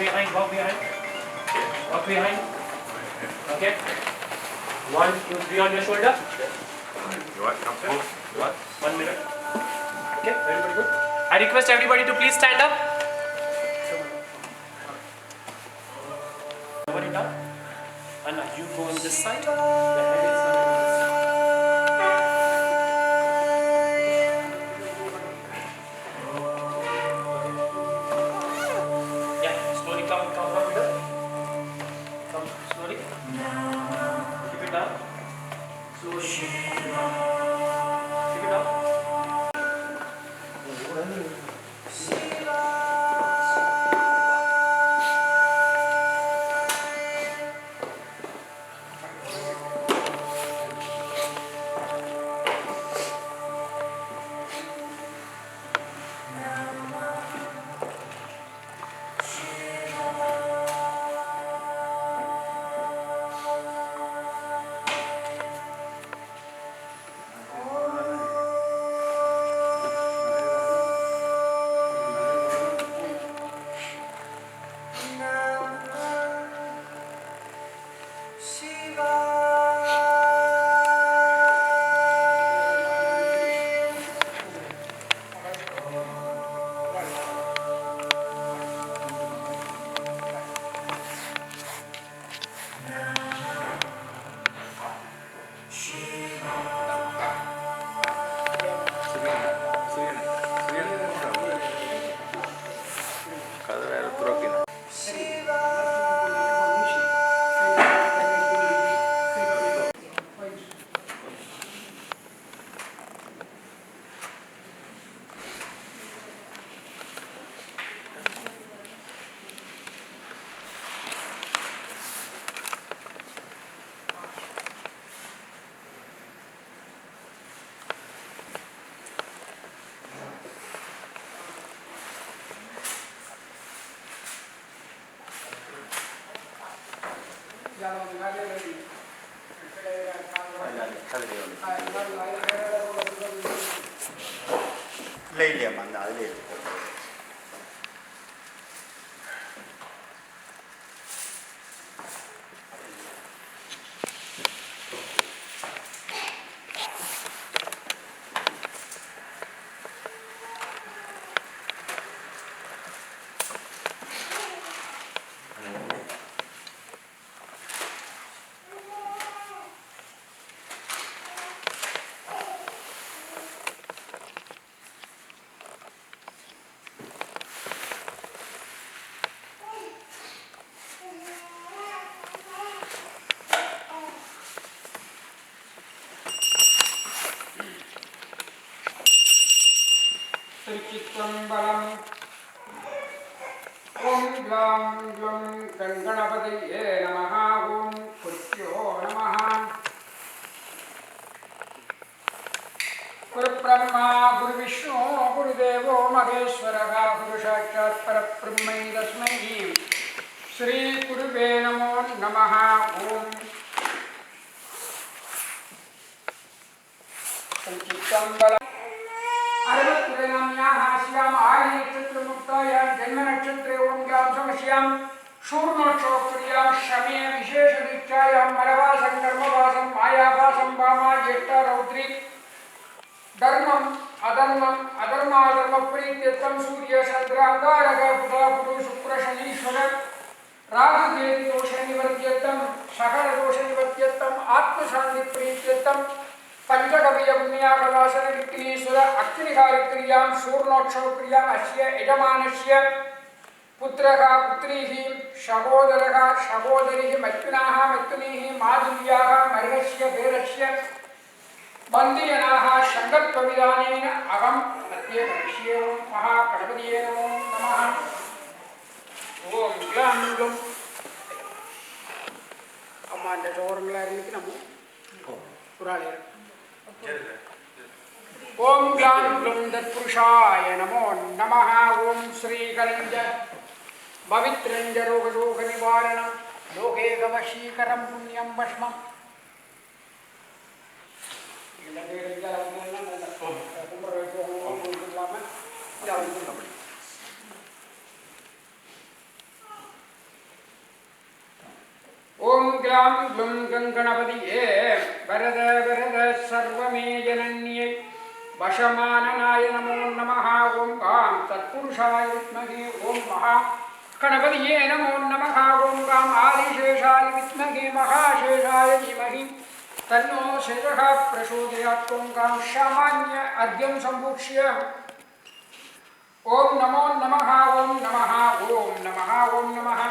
behind, walk behind. Walk behind. Okay. 1, 2, 3 on your shoulder. You what? Come here. You what? 1 minute. Okay, everybody good? I request everybody to please stand up. Nobody down? Anna, you go on this side. The head is coming on this side. Yeah, slowly come from here. Come slowly. Keep it down. Slowly. Keep it down. बलम ओम Ghulam glum गणपतये नमः ओम कुर्यो नमः गुरुब्रह्मा गुरुविष्णु गुरुदेवो महेश्वरः गुरुसाक्षात् परब्रह्मै तस्मै श्री गुरुवे नमो नमः ओम संचित्तं बलम श्याम आर्य नक्षत्र मुक्तायां जन्म नक्षत्रे ओम ग्राम समश्याम शूर्णोक्षोक्रियां शमे विशेष दीक्षायां मलवासं कर्मवासं मायावासं वामा ज्येष्ठा रौद्री धर्मम् अधर्मम् अधर्माधर्म प्रीत्यत्वं सूर्य चंद्रांगारक बुध पुरु शुक्र शनीश्वर राहु केतु दोष निवर्त्यत्वं सकल दोष निवर्त्यत्वं आत्मशांति प्रीत्यत्वं पंचकविय पुण्याकवासन विक्रीश्वर अग्निकार्यक्रियां शूर्णोक्षोक्रियां अस्य यजमानस्य पुत्रः पुत्रीः सहोदरः सहोदरीः मैथुनाः मैथुनीः माधुर्याः मर्गस्य वेरस्य बन्दिजनाः संगत्वविधानेन अहं मध्ये भविष्ये ओं महागणपतये नमो नमः ओम ग्लां ग्लुं अम्माण्ड चोरंगलारिनिक्कु नमो पुराले ओम ग्लां ग्लुं तत्पुरुषाय नमो नमः ओम श्री कलिंज पवित्रंज रोगशोक निवारणं लोकेकवशीकरं पुण्यं भस्मम् ग्लां ग्लुं गङ्गणपतिये वरद वरद सर्वमे जनन्ये वशमाननाय नमो नमः ॐ गां तत्पुरुषाय विद्महे ॐ महागणपतिये नमो नमः ॐ गां आदिशेषाय विद्महे महाशेषाय धीमहि तन्नो शेषः प्रचोदयात् ॐ गां सामान्य अर्घ्यं सम्भूक्ष्य ॐ नमो नमः ॐ नमः ॐ नमः ॐ नमः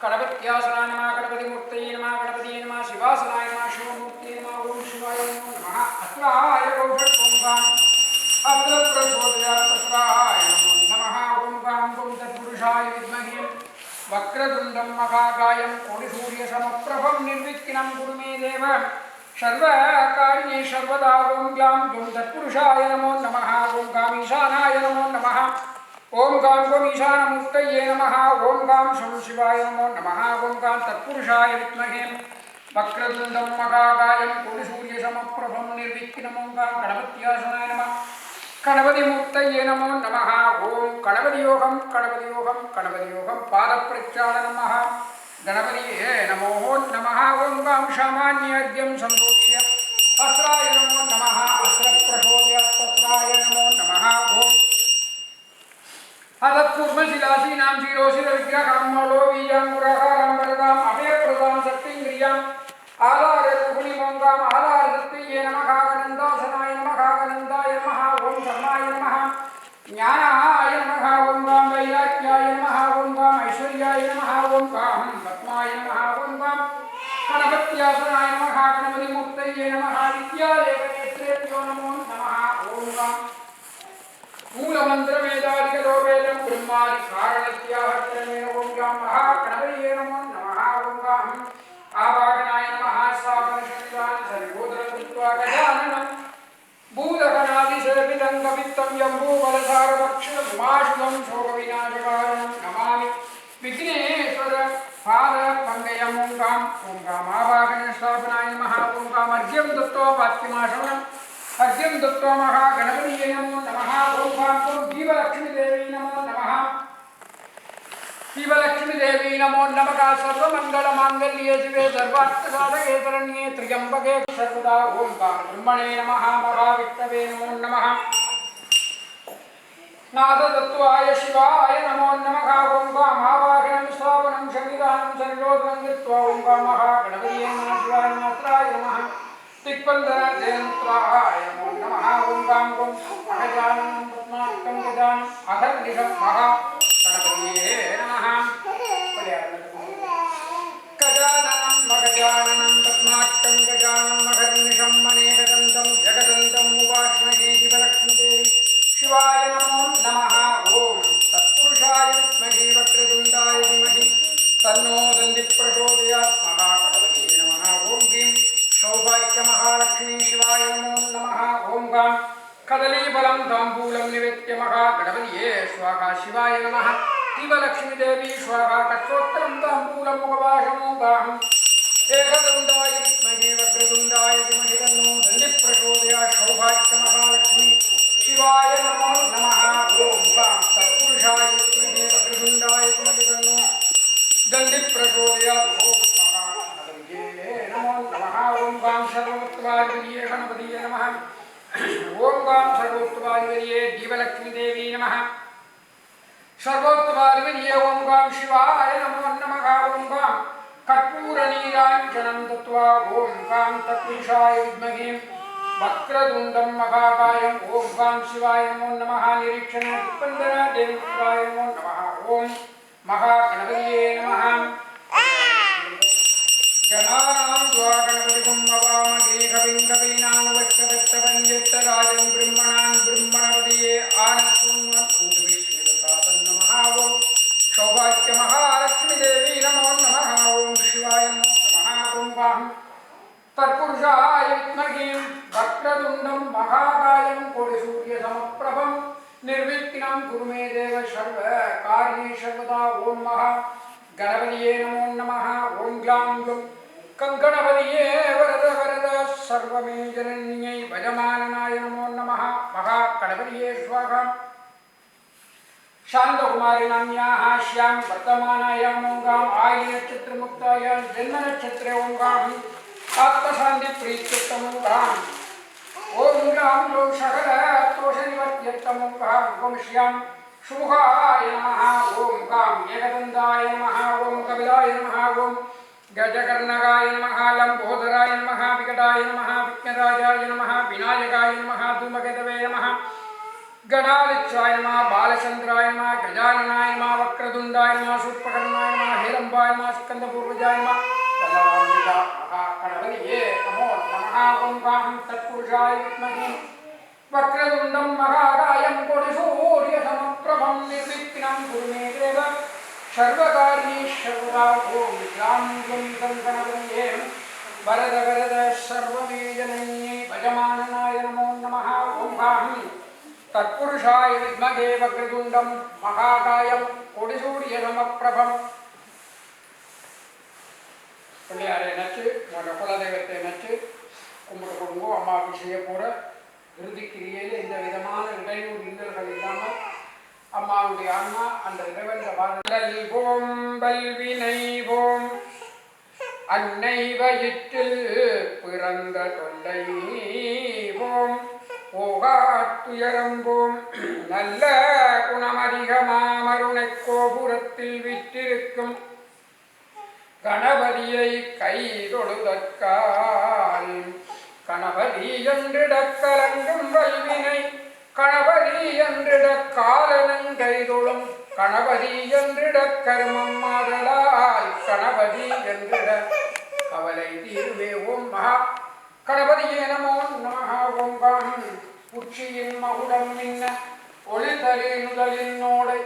गणपत्यासनाय नमः गणपतिमूर्तये नमः गणपतये नमः शिवासनाय नमः शिवमूर्तये नमः ॐ शिवाय नमो नमः अस्त्राय गौषट्पुंगां अस्त्रप्रचोदयात् अस्त्राय नमो नमः ॐ गां ॐ तत्पुरुषाय विद्महे वक्रतुण्डं महाकायं कोटिसूर्यसमप्रभं निर्विघ्नं कुरु मे देव सर्वकार्ये सर्वदा ॐ ग्लां ॐ तत्पुरुषाय नमो नमः ॐ गां ईशानाय नमो नमः ॐ गां ईशानमूर्तये नमः ॐ गां शिवाय नमो नमः ॐ गां तत्पुरुषाय विद्महे वक्रतुण्डं महाकायं कोटिसूर्यसमप्रभं निर्विघ्नं ॐ गां गणपत्यासनाय नमः गणपतिमूर्तये नमो नमः ॐ गणपतियोगं गणपतियोगं गणपतियोगं पादप्रक्षालनं गणपतिये नमो नमः ॐ गां सामान्यर्घ्यं सम्भूक्ष्य अस्त्राय नमो नमः अस्त्रप्रचोदयात् अस्त्राय नमो नमः ॐ अदत्पूर्वशिलासीनां शिरोशिरविग्रहां मौलोबीजां वरदाम् अभयप्रदां शक्तिङ्ग्रियाम् आधाररूपिणीमोङ्गाम् आधारशक्तिये नमः गणन्दासनाय नमः गणन्दाय नमः ॐ धर्माय नमः ज्ञानाय नमः ॐ गां वैराग्याय नमः ॐ गां ऐश्वर्याय नमः ॐ गां पद्माय नमः ॐ गां गणपत्यासनाय नमः गणपतिमूर्तये नमः विद्यालेखनेत्रेभ्यो नमो नमः ॐ गां मूलमन्त्रमेदादिकलोपेदं ब्रह्मादिकारणस्याहत्रेण ॐ गां महागणपतये नमो नमः ॐ गां आवाहनाय नमः स्थापनशक्तान् सर्वोदरं कृत्वा गजाननं भूतगणादिसेवितं कवित्तं यम्बूबलसारभक्षुमाशुलं शोकविनाशकारणं नमामि विघ्नेश्वर पादपङ्कजम् ॐ गाम् आवाहनस्थापनाय नमः ॐ गाम् अर्घ्यं दत्त्वा पात्यमाशमनम् अर्घ्यं दत्त्वा महागणपतये नमो नमः ॐ गां दीपलक्ष्मीदेवी नमो नमः शिवलक्ष्मीदेवी नमो नमः सर्वमङ्गलमाङ्गल्ये शिवे सर्वार्थसाधके शरण्ये त्र्यम्बके सर्वदा ॐ गां ब्रह्मणे नमः महाविष्णवे नमो नमः नादतत्त्वाय शिवाय नमो नमः ॐ गाम् आवाहनं स्थापनं संविधानं संयोजनं कृत्वा ॐ गां महागणपतये नमः शिवाय नमस्त्राय नमः दिक्बन्धनजयन्त्राय नमो नमः ॐ गां गजाननं पद्मार्कं गजानम् अहर्निशं महागणपतये नमः गजाननं मगजाननं पद्मार्कं गजाननं अहर्निशं मनेकदन्तं जगदन्तं उपास्महे शिवलक्ष्मीदेवी शिवाय नमो नमः ॐ तत्पुरुषाय विद्महे वक्रतुण्डाय धीमहि तन्नो दन्तिप्रचोदयात् महागणपतये नमः ॐ ह्रीं सौभाग्यमहालक्ष्मी शिवाय नमो नमः ॐ गां कदलीफलं ताम्बूलं निवेद्य महागणपतये स्वाहा शिवाय नमः शिवलक्ष्मीदेवी स्वाहा कक्षोत्तरं ताम्बूलं मुखवासं गाम् एकदुण्डाय विद्महे वक्रतुण्डाय धीमहि तन्नो दन्तिप्रचोदयात् सौभाग्यमहालक्ष्मी शिवाय नमो नमः ॐ गां तत्पुरुषाय विद्महे वक्रतुण्डाय धीमहि तन्नो दन्तिप्रचोदयात् ॐ महागणपतये नमो नमः ॐ गां सर्वोत्तमाधिपतये गणपतये नमः ॐ गां सर्वोत्तमाधिपतये दीपलक्ष्मीदेवी नमः सर्वोत्तमाधिपतये ॐ गां शिवाय नमो नमः ॐ गां कर्पूरनीराञ्जनं दत्त्वा ॐ गां तत्पुरुषाय विद्महे वक्रतुण्डं महाकायं ॐ गां शिवाय नमो नमः निरीक्षणदिक्बन्धनदेवपुत्राय नमो नमः ॐ महागणपतये नमः गणानां द्वा गणपतिं नवामहे कविं कवीनामवश्यभक्तपञ्चराजं ब्रह्मणां ब्रह्मणपतये आनस्तुन्नूर्विश्वेदसादं नमः ॐ सौभाग्यमहालक्ष्मीदेवी नमो नमः ॐ शिवाय नमो नमः ॐ गां तत्पुरुषाय विद्महे वक्रतुण्डं महाकायं कोटिसूर्यसमप्रभं निर्विघ्नं कुरु मे देव सर्वकार्ये सर्वदा ॐ महागणपतये नमो नमः ॐ ग्लां ग्लुं गणपतये वरद वरद सर्वमे जनन्यै भजमाननाय नमो नमः महागणपतये स्वाहा शांतकुमारी नाम्याः श्यां वर्तमानायां ओंगाम् आयि नक्षत्रमुक्तायां जन्म नक्षत्रे ओंगाम् आत्मशांति प्रीत्यर्थम् ओंगाम् ओम ग्राम लो शकल तोषनिवर्त्यर्थम् ओंगाम् ओम श्यां शुभाय नमः ओम गाम एकदन्ताय नमः ओम कपिलाय नमः ओम गजकर्णकाय नमः लंबोदराय नमः विकटाय नमः विघ्नराजाय नमः विनायकाय नमः धूमकेतवे नमः गणालिच्छाय नमः बालचंद्राय नमः गजाननाय नमः वक्रतुंडाय नमः शूर्पकर्णाय नमः हिरंबाय नमः स्कंदपूर्वजाय नमः बलवान्विता महागणपतये नमो नमः ओम गां तत्पुरुषाय विद्महे वक्रतुंडं महाकायं कोटिसूर्यसमप्रभं निर्विघ्नं कुरु मे देव सर्वकार्येषु ओम ग्रां गणपतये वरद वरद सर्वमेजनये भजमाननाय नमो नमः ओम गां तत्पुरुषाय विद्महे वक्रतुंडं महाकायं कोटिसूर्यसमप्रभं பிள்ளையாரை நினச்சி உங்கள் குலதெய்வத்தை நினச்சி கும்பிட்டு கொடுங்கோ. அம்மாவுக்கு செய்ய போகிற இறுதிக்கிரியில் எந்த விதமான இடையூறு இன்னல்கள் இல்லாமல் அம்மாவுடைய ஆன்மா அந்த இறைவன் போம் பல்வினைவோம் அன்னை வயிற்றில் பிறந்த தொல்லைவோம் ஓகாத்துயரம்போம் நல்ல குணமதிகமாமருணை கோபுரத்தில் விற்றிருக்கும் கணபதியை கை தொழுதற்கால் கணபதி என்றிடக் கலங்கும் வல்வினை கணபதி என்றிடக் காலனங்கை தொழும் கணபதி என்றிடக் கர்மம் மாதலால் கணபதி என்றிட கவலை தீர்வே ஓம் மகா கணபதியே நமோ நமः ஓம் காம் உச்சியின் மகுடம் மின்ன ஒளிதலில் நுதலின் நோடை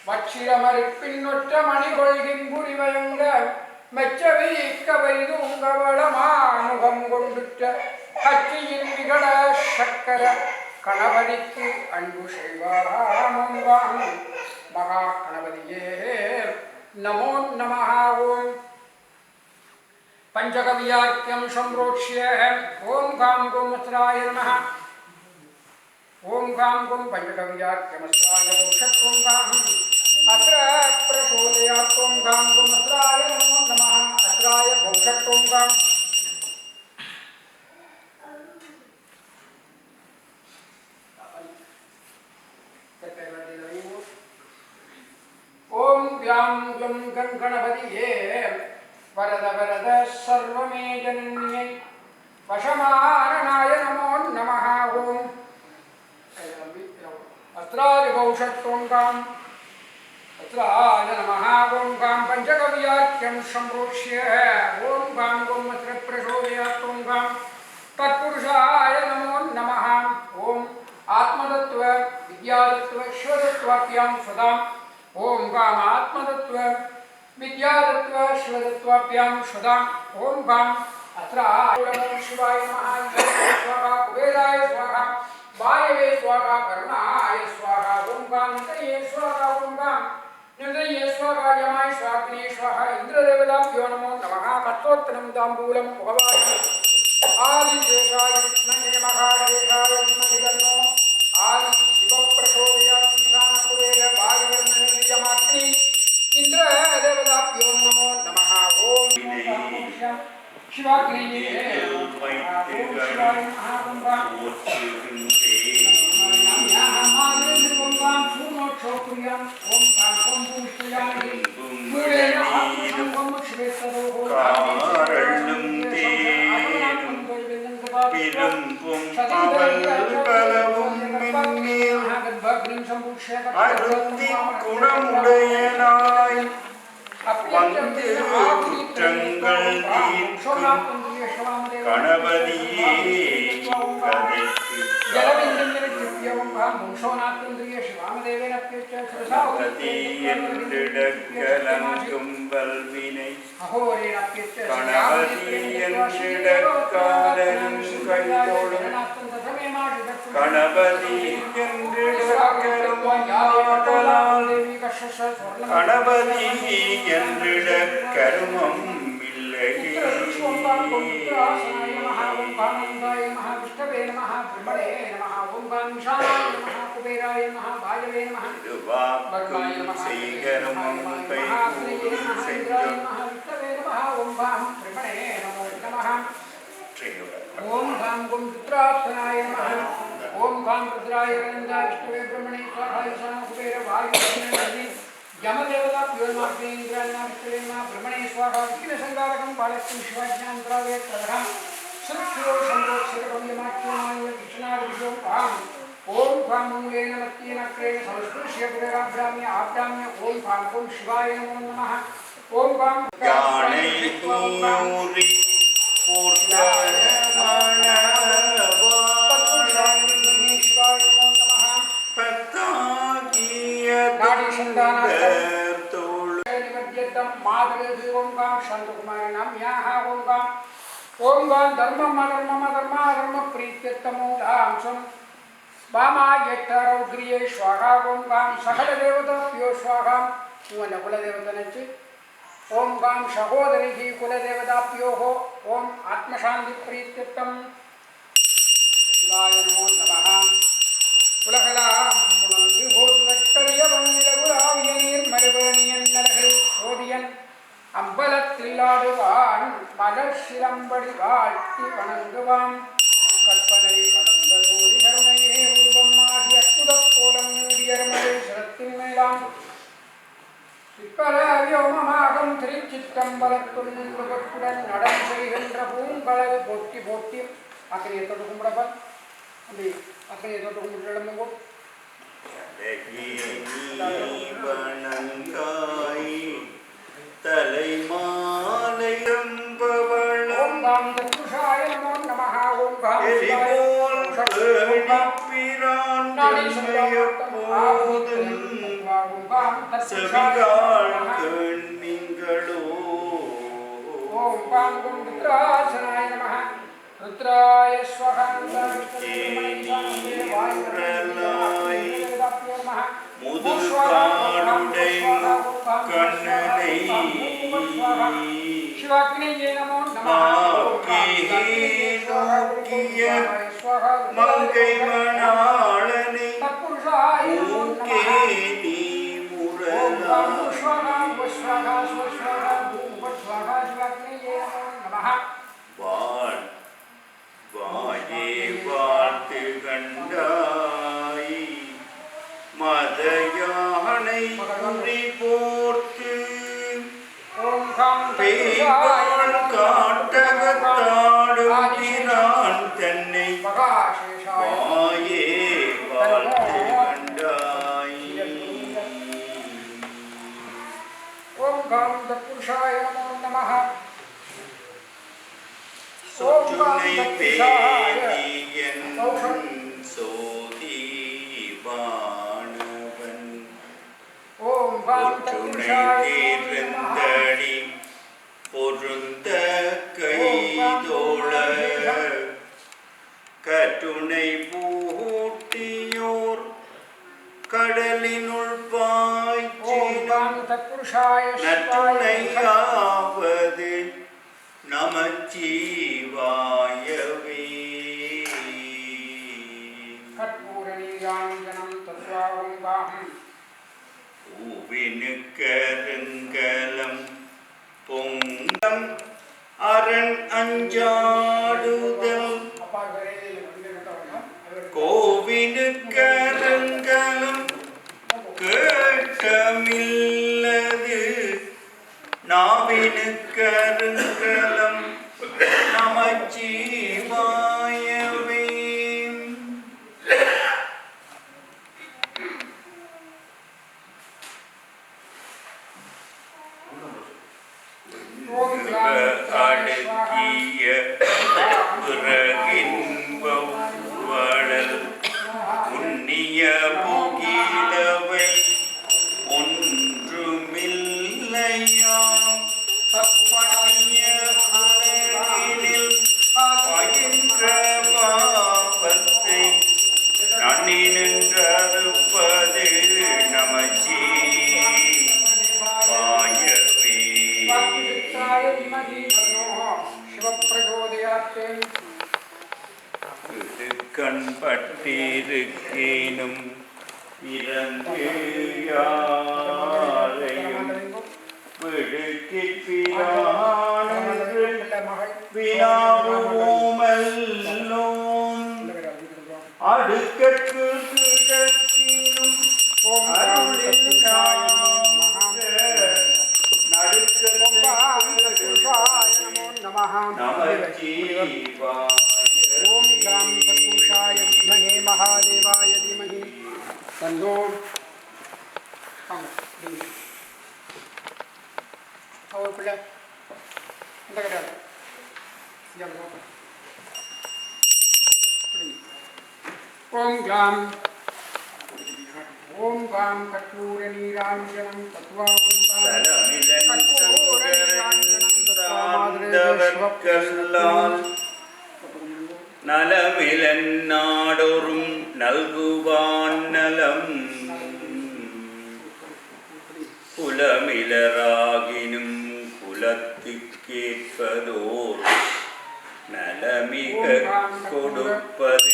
வச்சிரமறுப்பின் நொற்ற மணிகொள்கின் புரிவயங்க மெச்சவை கவைது உங்கவளமானுகம் கொண்டுற்ற கட்சியின் விகட சக்கர கணபதிக்கு அன்பு செய்வாம் மகா கணபதியே நமோ நமः ஓம் पंचकव्याख्यं संप्रोक्ष्य ओम गां गोमत्राय नमः ओम गां गोम पंचकव्याख्यमस्त्राय मोक्षत्वं गां अत्र प्रचोदयात् ओम गां गोमत्राय नमो नमः अत्राय मोक्षत्वं गां ओम व्यां ग्लं गणपतिये वरद वरद सर्वमे जनन्ये वशमाननाय नमो नमः ओम अत्राय भौषत्वं गाम् अत्राय नमः ओम गां पंचकव्याख्यं संप्रोक्ष्य ओम गां गोमत्र प्रचोदयात् ओम गां तत्पुरुषाय नमो नमः ओम आत्मतत्व विद्यातत्व शिवतत्वाभ्यां सदा ओम गां आत्मतत्व विद्यातत्व शिवतत्वाभ्यां सदा ओम गां अत्र शिवाय नमः स्वाहा कुबेराय स्वाहा वायवे स्वाहा करुणाय स्वाहा ओम गां नितये स्वाहा ओम गां नितये स्वाहा यमाय स्वाग्ने स्वाहा इंद्रदेवताभ्यो नमो नमः कट्टोत्तरं ताम्बूलं भगवाय आदिशेषाय विद्महे महाशेषाय धीमहि तन्नो आदि शिवप्रचोदयात् ईशान कुबेर वायुवर्णनिर्यमाग्नि इंद्र देवताभ्यो नमो नमः ओम शिवाग्नि ओम शिवाय महाकुंभा ओम गां सूर्णोक्षोत्रियं ओम गां पुष्पयामि मूलेन आत्मसंगम श्वेतदो காரணம் தேனும் பிறம்பும் அவள் பலவும் மின்னேல் அருந்தி குணமுடையனாய் வந்து குற்றங்கள் தீர்க்கும் கணபதியே என்றிடக்கலங்கும் வல்வினை கணபதி என்றிடக்காலனும் கைதொழும் கணபதி என்றிடக்கருமாதலால் கணபதி என்றிடக்கருமம் இல்லையே गं पुत्रासनाय नमः ओं कामन्दाय नमः विष्णवे नमः ब्रह्मणे नमः ओं कांशाय नमः कुबेराय नमः वायवे नमः वर्माय नमः செய்கரமும் கைகூடும் செஞ்சொல் विष्णवे नमः ओं कां ब्रह्मणे नमो नमः ओं कां गं पुत्रासनाय नमः ओं कां रुद्राय वरदाय विष्णवे ब्रह्मणे स्वाहा ईशान कुबेर वायवे यमदेवता प्योर्माग्नेन्द्रायणा विष्णवे नमः ब्रह्मणे स्वाहा विघ्नसंहारकं बालकं शिवाज्ञान्तरावे प्रदहं सुरक्षितो संरोक्षकं यमाख्यानाय कृष्णादिभ्यो पाम् ओं फां मूलेन मत्तेन क्रेण संस्पृश्य पुनराभ्राम्य आभ्राम्य ओं फां ओं शिवाय नमो नमः ओं फां யானை கூறி ओं धर्मम अधर्मम अधर्म प्रीत्यतमो धामसं वामायेट्टरौग्रिये स्वाहा ओं सकल देवताभ्यो स्वाहा कुल देवतनच्चि ओं सहोदरी कुलदेवताभ्यो ओं आत्मशांति प्रीत्यर्थम शिवाय नमो नमः உலகலாமுலகுலாவியநீர்மருவனியன்னலகை அம்பலத்தில்லாடுவான் மலர் சிலம்படி வாழ்த்தி வணங்குவான் கற்பனை கடந்த சூரி கருணையே உருவமாகி அற்புத கோலம் நீடியர்மலை சிரத்தின் மேலாம் வியோமமாகம் திருச்சிற்றம்பலத்துள் முருகத்துடன் நடம் செய்கின்ற பூங்கலகு போட்டி போட்டி அக்கறையை தொட்டு கும்பிடப்பன் அப்படி அக்கறையை தொட்டு கும்பிட்டு தலை மாலை ஓம் காம் தத்துஷாய நமோ நமஹ ஓம் காம் ओम पां गुं रुद्रासनाय नमः रुद्राय स्वः मुदुकाडुडै कन्ननै शिवाग्निये नमो नमः मंगै मणालनै तत्पुरुषाय नमो नमः வாயே வாழ்த்து கண்டாய் மத யானை குறி போர்த்து பேய்வாள் காட்டகத்தாடும் பிரான் தன்னை வாயே வாழ்த்து கண்டாய் ओम गाम तत्पुरुषाय नमो नमः சொற்றுனை பேதியன் சோதி பாணவன் ओम गाम ஒற்றுனை तत्पुरुषाय தேர்ந்தடி பொருந்த கைதோள கட்டுனை பூட்டியோர் கடலினுள் ओम பாய்ச்சினும் गाम तत्पुरुषाय நற்றுணையாவது நமச்சிவாயவே கற்பூரணிகாஞ்சனம் தத்வா ஓம் गाम பூவினுக்கருங்கலம் பொங்கம் அரண் அஞ்சாடுதல் அப்பா வரேலே வந்துட்டோம் கோவினுக்கருங்கலம் கேட்டமில்லது நாவினுக்கருங்கலம் நமச்சிவாயவே அடுக்கிய பிறகின்பவளல் புண்ணிய புகிலவை ஒன்றுமில்லையாம் பழைய உலகினில் பயின்ற பாவத்தை நன்னி நின்றறுப்பது நமச்சி வாயவே वक्रतुण्डमहाकाय धीमहि तन्नो शिवप्रचोदयात् கண் பட்டிருக்கேனும் இறந்து யாரையும் விடுக்கி பிரானன்று வினாவுமல்லோம் அடுக்கற்கு கிடக்கினும் அருளில் ओम गाम सत्पुरुषाय विद्महे महादेवाय धीमहि तन्नो और पिल्ला இந்த கடால ओम गाम कपूर नीरांजनं தவக்கல்லால் நலமிலன் நாடொரும் நல்குவான் நலம் குலமிலராகினும் குலத்துக்கேற்பதோர் நலமிக கொடுப்பது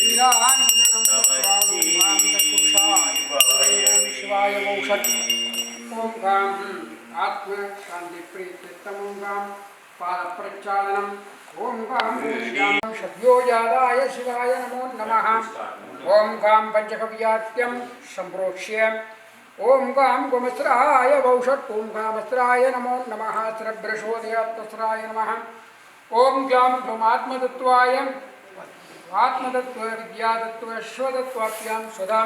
ओम गाम आत्म शांति प्रीतितम गाम पाद प्रचालनम ओम गाम सद्यो यादाय शिवाय नमो नमः ओम गाम पंचकव्यात्यम संप्रोक्ष्य ओम गाम गोमस्त्राय वौषट् ओम गामस्त्राय नमो नमः श्रभ्रशोदयात्तस्त्राय नमः ओम गाम ब्रह्मात्मतत्वाय आत्मतत्व विद्यातत्व स्वतत्वाभ्यां सदा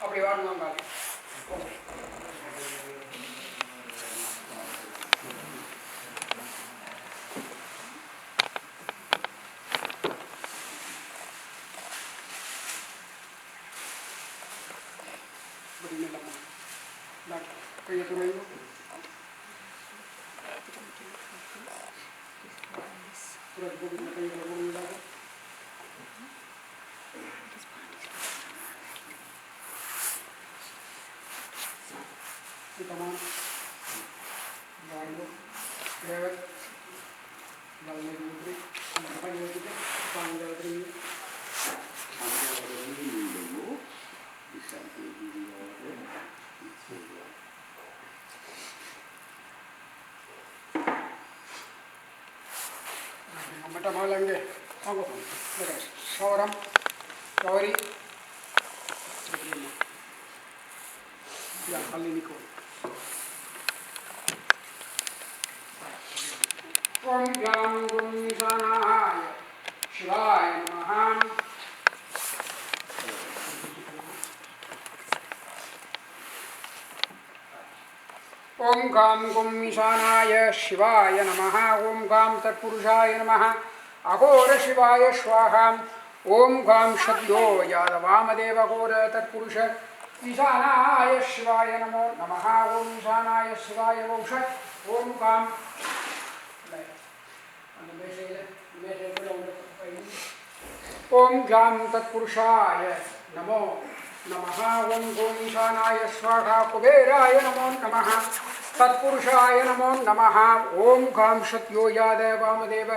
அப்படி வாங்க மட்டமாலங்கே சௌரம் சௌரி அல்லினிக்கோ ओम गाम गुणीशानाय शिवाय नमः ओम गाम गुणीशानाय शिवाय नमः ओम गाम तत्पुरुषाय नमः अघोर शिवाय स्वाहा ओम गाम शब्दो यादवामदेव घोर तत्पुरुष ईशानाय शिवाय नमो नमः ओम ईशानाय शिवाय वौषट् ओम गाम ओम गाम तत्पुरुषाय नमो नमः ओम गोमीशानाय स्वाहा कुबेराय नमो नमः तत्पुरुषाय नमो नमः ओम गाम सत्यो यादव वामदेव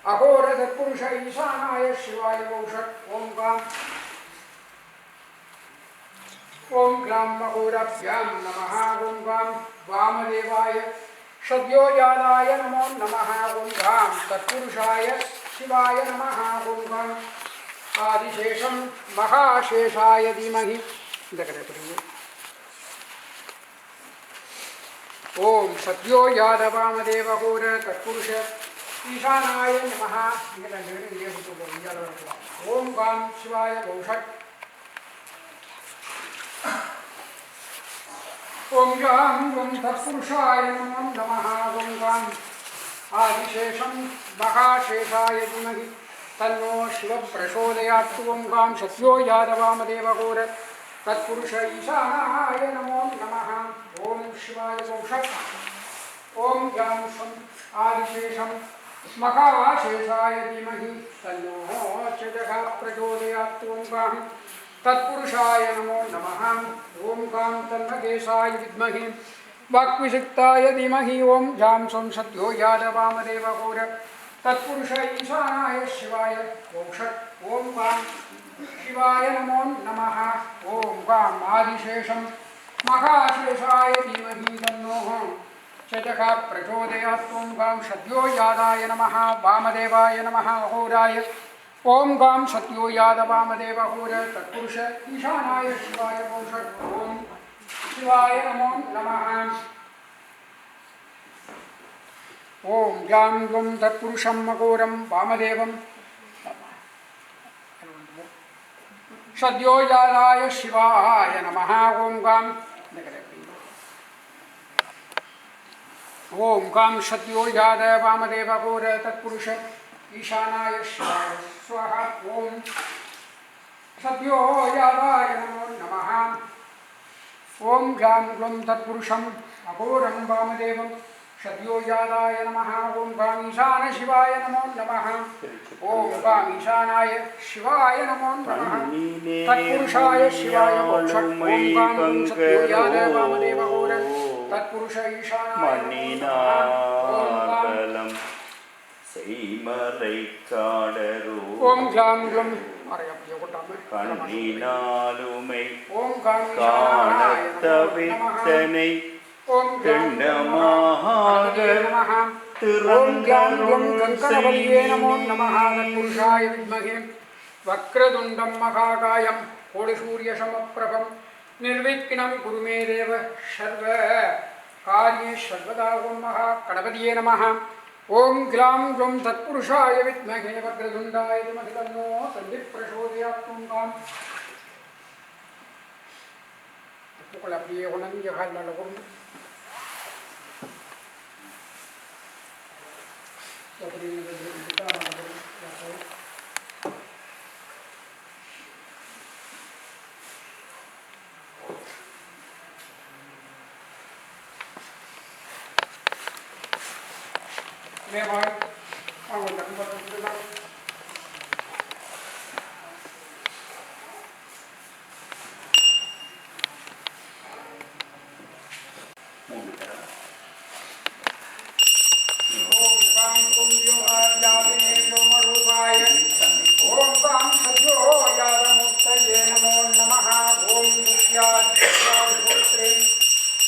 अघोर तत्पुरुष ईशानाय शिवाय वौषट् ओम गाम अघोराभ्यां नमः ओम गाम वामदेवाय सद्यो यादाय नमो नमः ओम गाम तत्पुरुषाय शिवाय नमः ओम गाम आदिशेषं महाशेषाय धीमहि ओम सद्यो यादवामदेव घोर तत्पुरुष ईशानाय नमः ओम गाम शिवाय वौषट् ओम गाम तत्पुरुषाय नमो नमः ओम गाम आदिशेषं महाशेषाय धीमहि तन्नो शिव प्रचोदयात् ओम गाम सत्यो यादवामदेव घोर तत्पुरुष ईशानाय नमो नमः ओम शिवाय वौषट् ओम गाम आदिशेषं महाशेषाय धीमहि तन्नो शिव प्रचोदयात् ओम गाम तत्पुरुषाय नमो नमः ओम गाम तन्महेशाय विद्महे वाक्विषिक्ताय धीमहि ॐ जां सं सत्यो यादवामदेवगौर तत्पुरुष ईशानाय शिवाय ॐ वां शिवाय नमो नमः ॐ वां आदिशेषं महाशेषाय धीमहि तन्नो चटका प्रचोदयात् ॐ वां सत्यो यादाय नमः वामदेवाय नमः अघोराय ॐ वां सत्यो यादवामदेवगौर तत्पुरुष ईशानाय शिवाय ॐ शिवाय नमो नमः ॐ जां द्वं तत्पुरुषं मघोरं वामदेवं सद्यो यादाय शिवाय नमः ॐ गां सत्यो यादाय वामदेवगौर तत्पुरुष ईशानाय शिवाय स्वाहा ॐ सत्यो यादाय नमो नमः ॐ गां ग्लं तत्पुरुषम् अघोरं वामदेवं सद्यो यादाय नमः ॐ गां ईशान शिवाय नमो नमः ॐ गां ईशानाय शिवाय नमो नमः तत्पुरुषाय शिवाय ॐ गां सत्यो यादाय वामदेवगौर तत्पुरुष ईशानाय மணிநாகலம் செய்மறை காடரோ ॐ गां ग्लं கண்ணினாலுமை ॐ गां காணத்தவித்தனை गण्डमाहाग ॐ ज्ञां ग्लं गङ्कणबलिये नमो नमः तत्पुरुषाय विद्महे वक्रतुण्डं महाकायं कोटिसूर्यसमप्रभं निर्विघ्नं कुरु मे देव सर्वकार्ये सर्वदा ॐ महागणपतये नमः ॐ ग्लां ग्लं तत्पुरुषाय विद्महे वक्रतुण्डाय धीमहि तन्नो प्रचोदयात् ॐ गां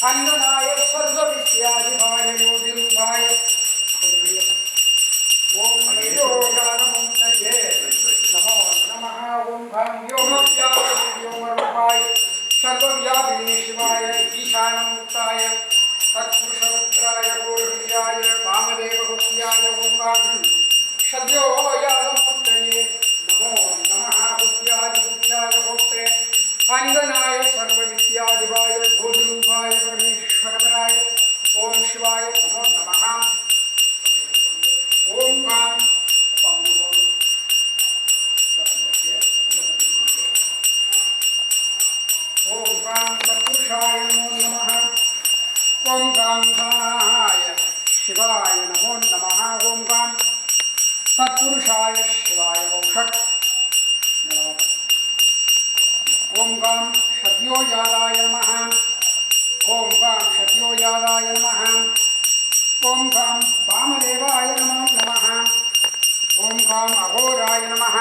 अन्ननाय सर्वविद्याधिपाय योगिरूपाय ओम योगानमुक्तये नमो नमः ओम भां योगव्यापिनीयोगरूपाय सर्वव्यापिनी शिवाय ईशानमुक्ताय तत्पुरुषवक्त्राय गौरवीयाय वामदेवगुप्त्याय ओम सद्यो यागमुक्तये नमो नमः गुप्त्यादिगुप्त्याय गोप्त्रे अनिगनाय सर्वविद्याधिपाय बोधिरूपाय परमेश्वरपराय ओम शिवाय नमो नमः ओम गां ओम गां तत्पुरुषाय नमो नमः ओम गां गानाय शिवाय नमो नमः ओम गां तत्पुरुषाय शिवाय वौषट् ओम गां सद्यो यादाय नमः ओम गां सद्यो यादाय नमः ओम गां वामदेवाय नमो नमः ओम गां अघोराय नमः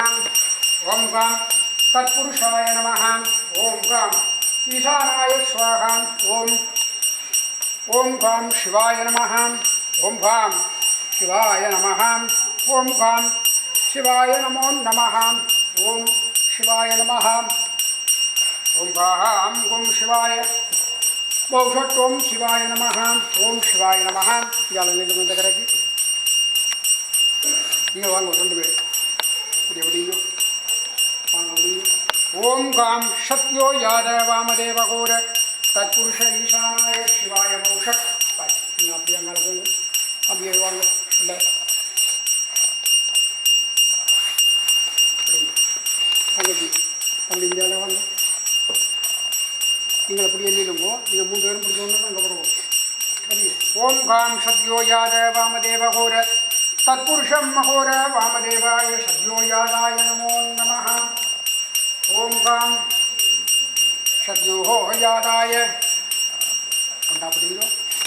ओम गां तत्पुरुषाय नमः ओम गां ईशानाय स्वाहा ओम गां शिवाय नमः ओम गां शिवाय नमः ओम गां शिवाय नमो नमः ओम शिवाय नमः ओम गां गुं शिवाय बहुषट् ओम शिवाय नमः ओम शिवाय नमः यालो नीलु मन దగ్గరకి நீங்க வாங்க ரெண்டு பேர் புடியோ வாங்க புடியோ ओम गां सत्यो यादव वामदेव गौर तत्पुरुष ईशानाय शिवाय बहुषट् பாய் நீங்க அப்படியே அங்க போங்க அப்படியே வாங்க இல்ல அங்கடி அம்பிஞ்சால வாங்க நீங்கள் அப்படி எண்ணிலுங்கோ நீங்கள் 3 பேரும் பிடிச்சோன்னா அங்கே வருவோம் சரி ஓம் காம் சத்யோ யாத வாமதேவ கோர तत्पुरुषं महोर वामदेवाय सद्योयादाय नमो नमः। ओम गां सद्योयादाय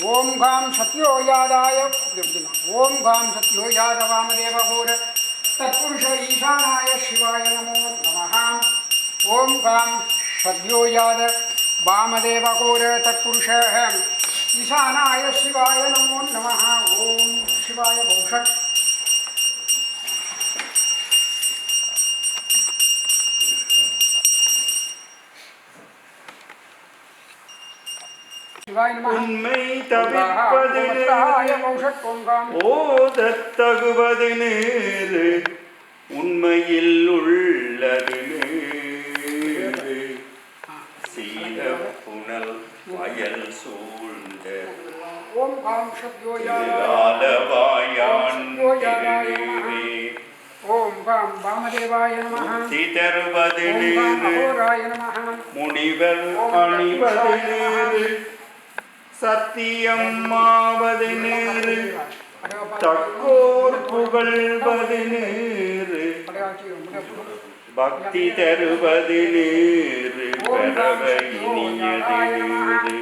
ஓம் காம் சத்யோ யாதாய ஓம் காம் சத்யோ யாத வாமதேவ கோர தத்புருஷ ஈசானாய சிவாய நமோ நமः ஓம் காம் சத்யோ யாத வாமதேவ கோர தத்புருஷ ஈசானாய சிவாய நமோ நமः ஓம் சிவாய பௌஷட் உண்மை தவிர்ப்பதினேறு ஓதத்தகுவது நேரு உண்மையில் உள்ளது நேரு சீத புனல் வயல் சூழ்ந்த ஆலவாயான் திருநீரே ஓம் காம் வாமதேவாய நமः தருவது ஓம் காம் நேரு அகோராய நமः முனிவர் அணிவது நேரு சத்தியம் ஆவது நேரு தக்கோர் புகழ்வது நேரு பக்தி தருவது நேரு பெறவ இனியது நேரு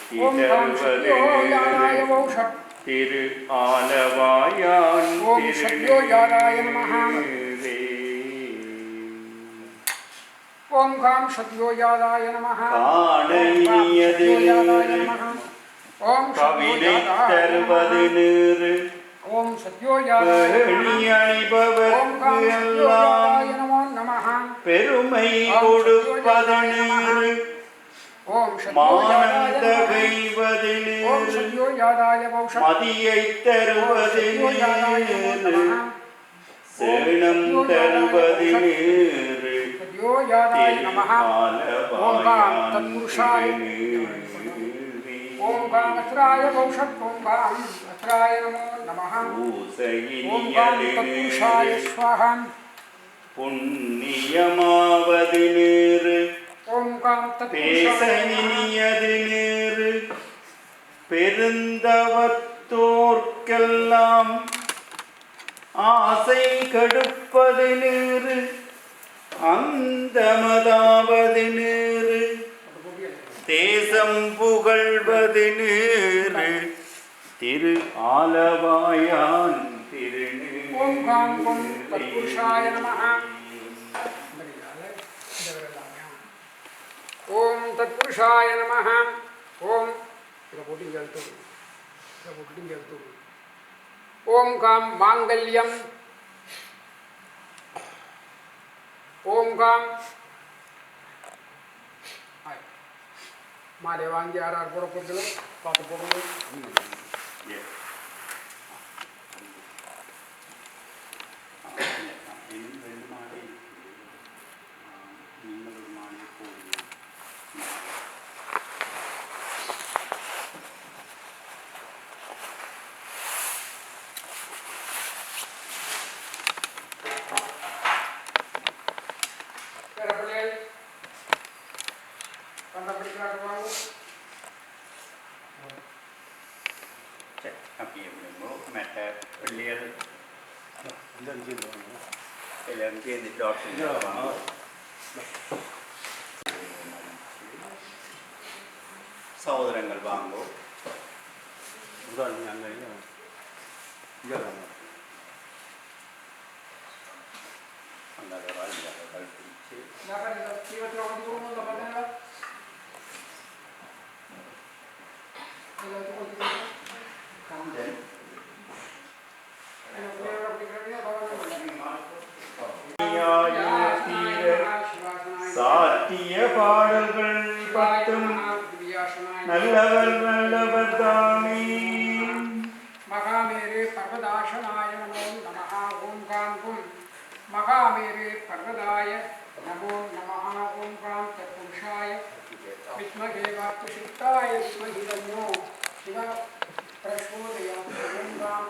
சித்தி தருவது நேரு திரு ஆலவாயான் திருநீரே ஓம் காம் சத்யோ யாதாய நமः காண இனியது நேரு ஓம் கவிதை தருவது நேரு ஓம் சத்யோ யாதாய அணிபவர்க்கு எல்லாம் நமோ நமः பெருமை கொடுப்பது நேரு ஓம் மானம் தகைவது ஓம் நேரு சத்யோ யாதாய பௌஷட் மதியை தருவது நேரு சேணம் தருவது நேரு சத்யோ யாதாய நமः ஓம் காம் தத்புருஷாய ஓம் காம் அஸ்ராய பௌஷட் ஓம் காம் அஸ்ராய நமோ நமः ஓம் காம் தத்புருஷாய ஸ்வாஹா புண்ணியமாவது நேரு ஓம் காம் பேச இனியது நேரு பெருந்தவத்தோர்க்கெல்லாம் ஆசை கடுப்பது நேரு அந்தமதாவது நேரு தேசம் புகழ்வது நேரு திரு ஆலவாயான் ஓம் காம் ஓம் தத்புருஷாய நமः ஓம் தத்புருஷாய நமः ஓம் ஓம் காம் மாங்கல்யம் ஓம் காம் மாலை வாங்கி யார் யார் போட போகிறீங்களோ பார்த்து போகணும் சகோதரங்கள் வாங்கோ சாத்திய பாடல்கள் பத்தும் நல்லவர் நல்லவர் தாமே மகாமேரு பர்வதாசனாய நமோ நமः ஓம் காம் கும் மகாமேரு பர்வதாய நமோ நமः ஓம் காம் தத்புருஷாய வித்மகே வாக்யசித்தாய வித்மஹி தன்னோ சிவ பிரச்சோதயாத் ஓம் காம்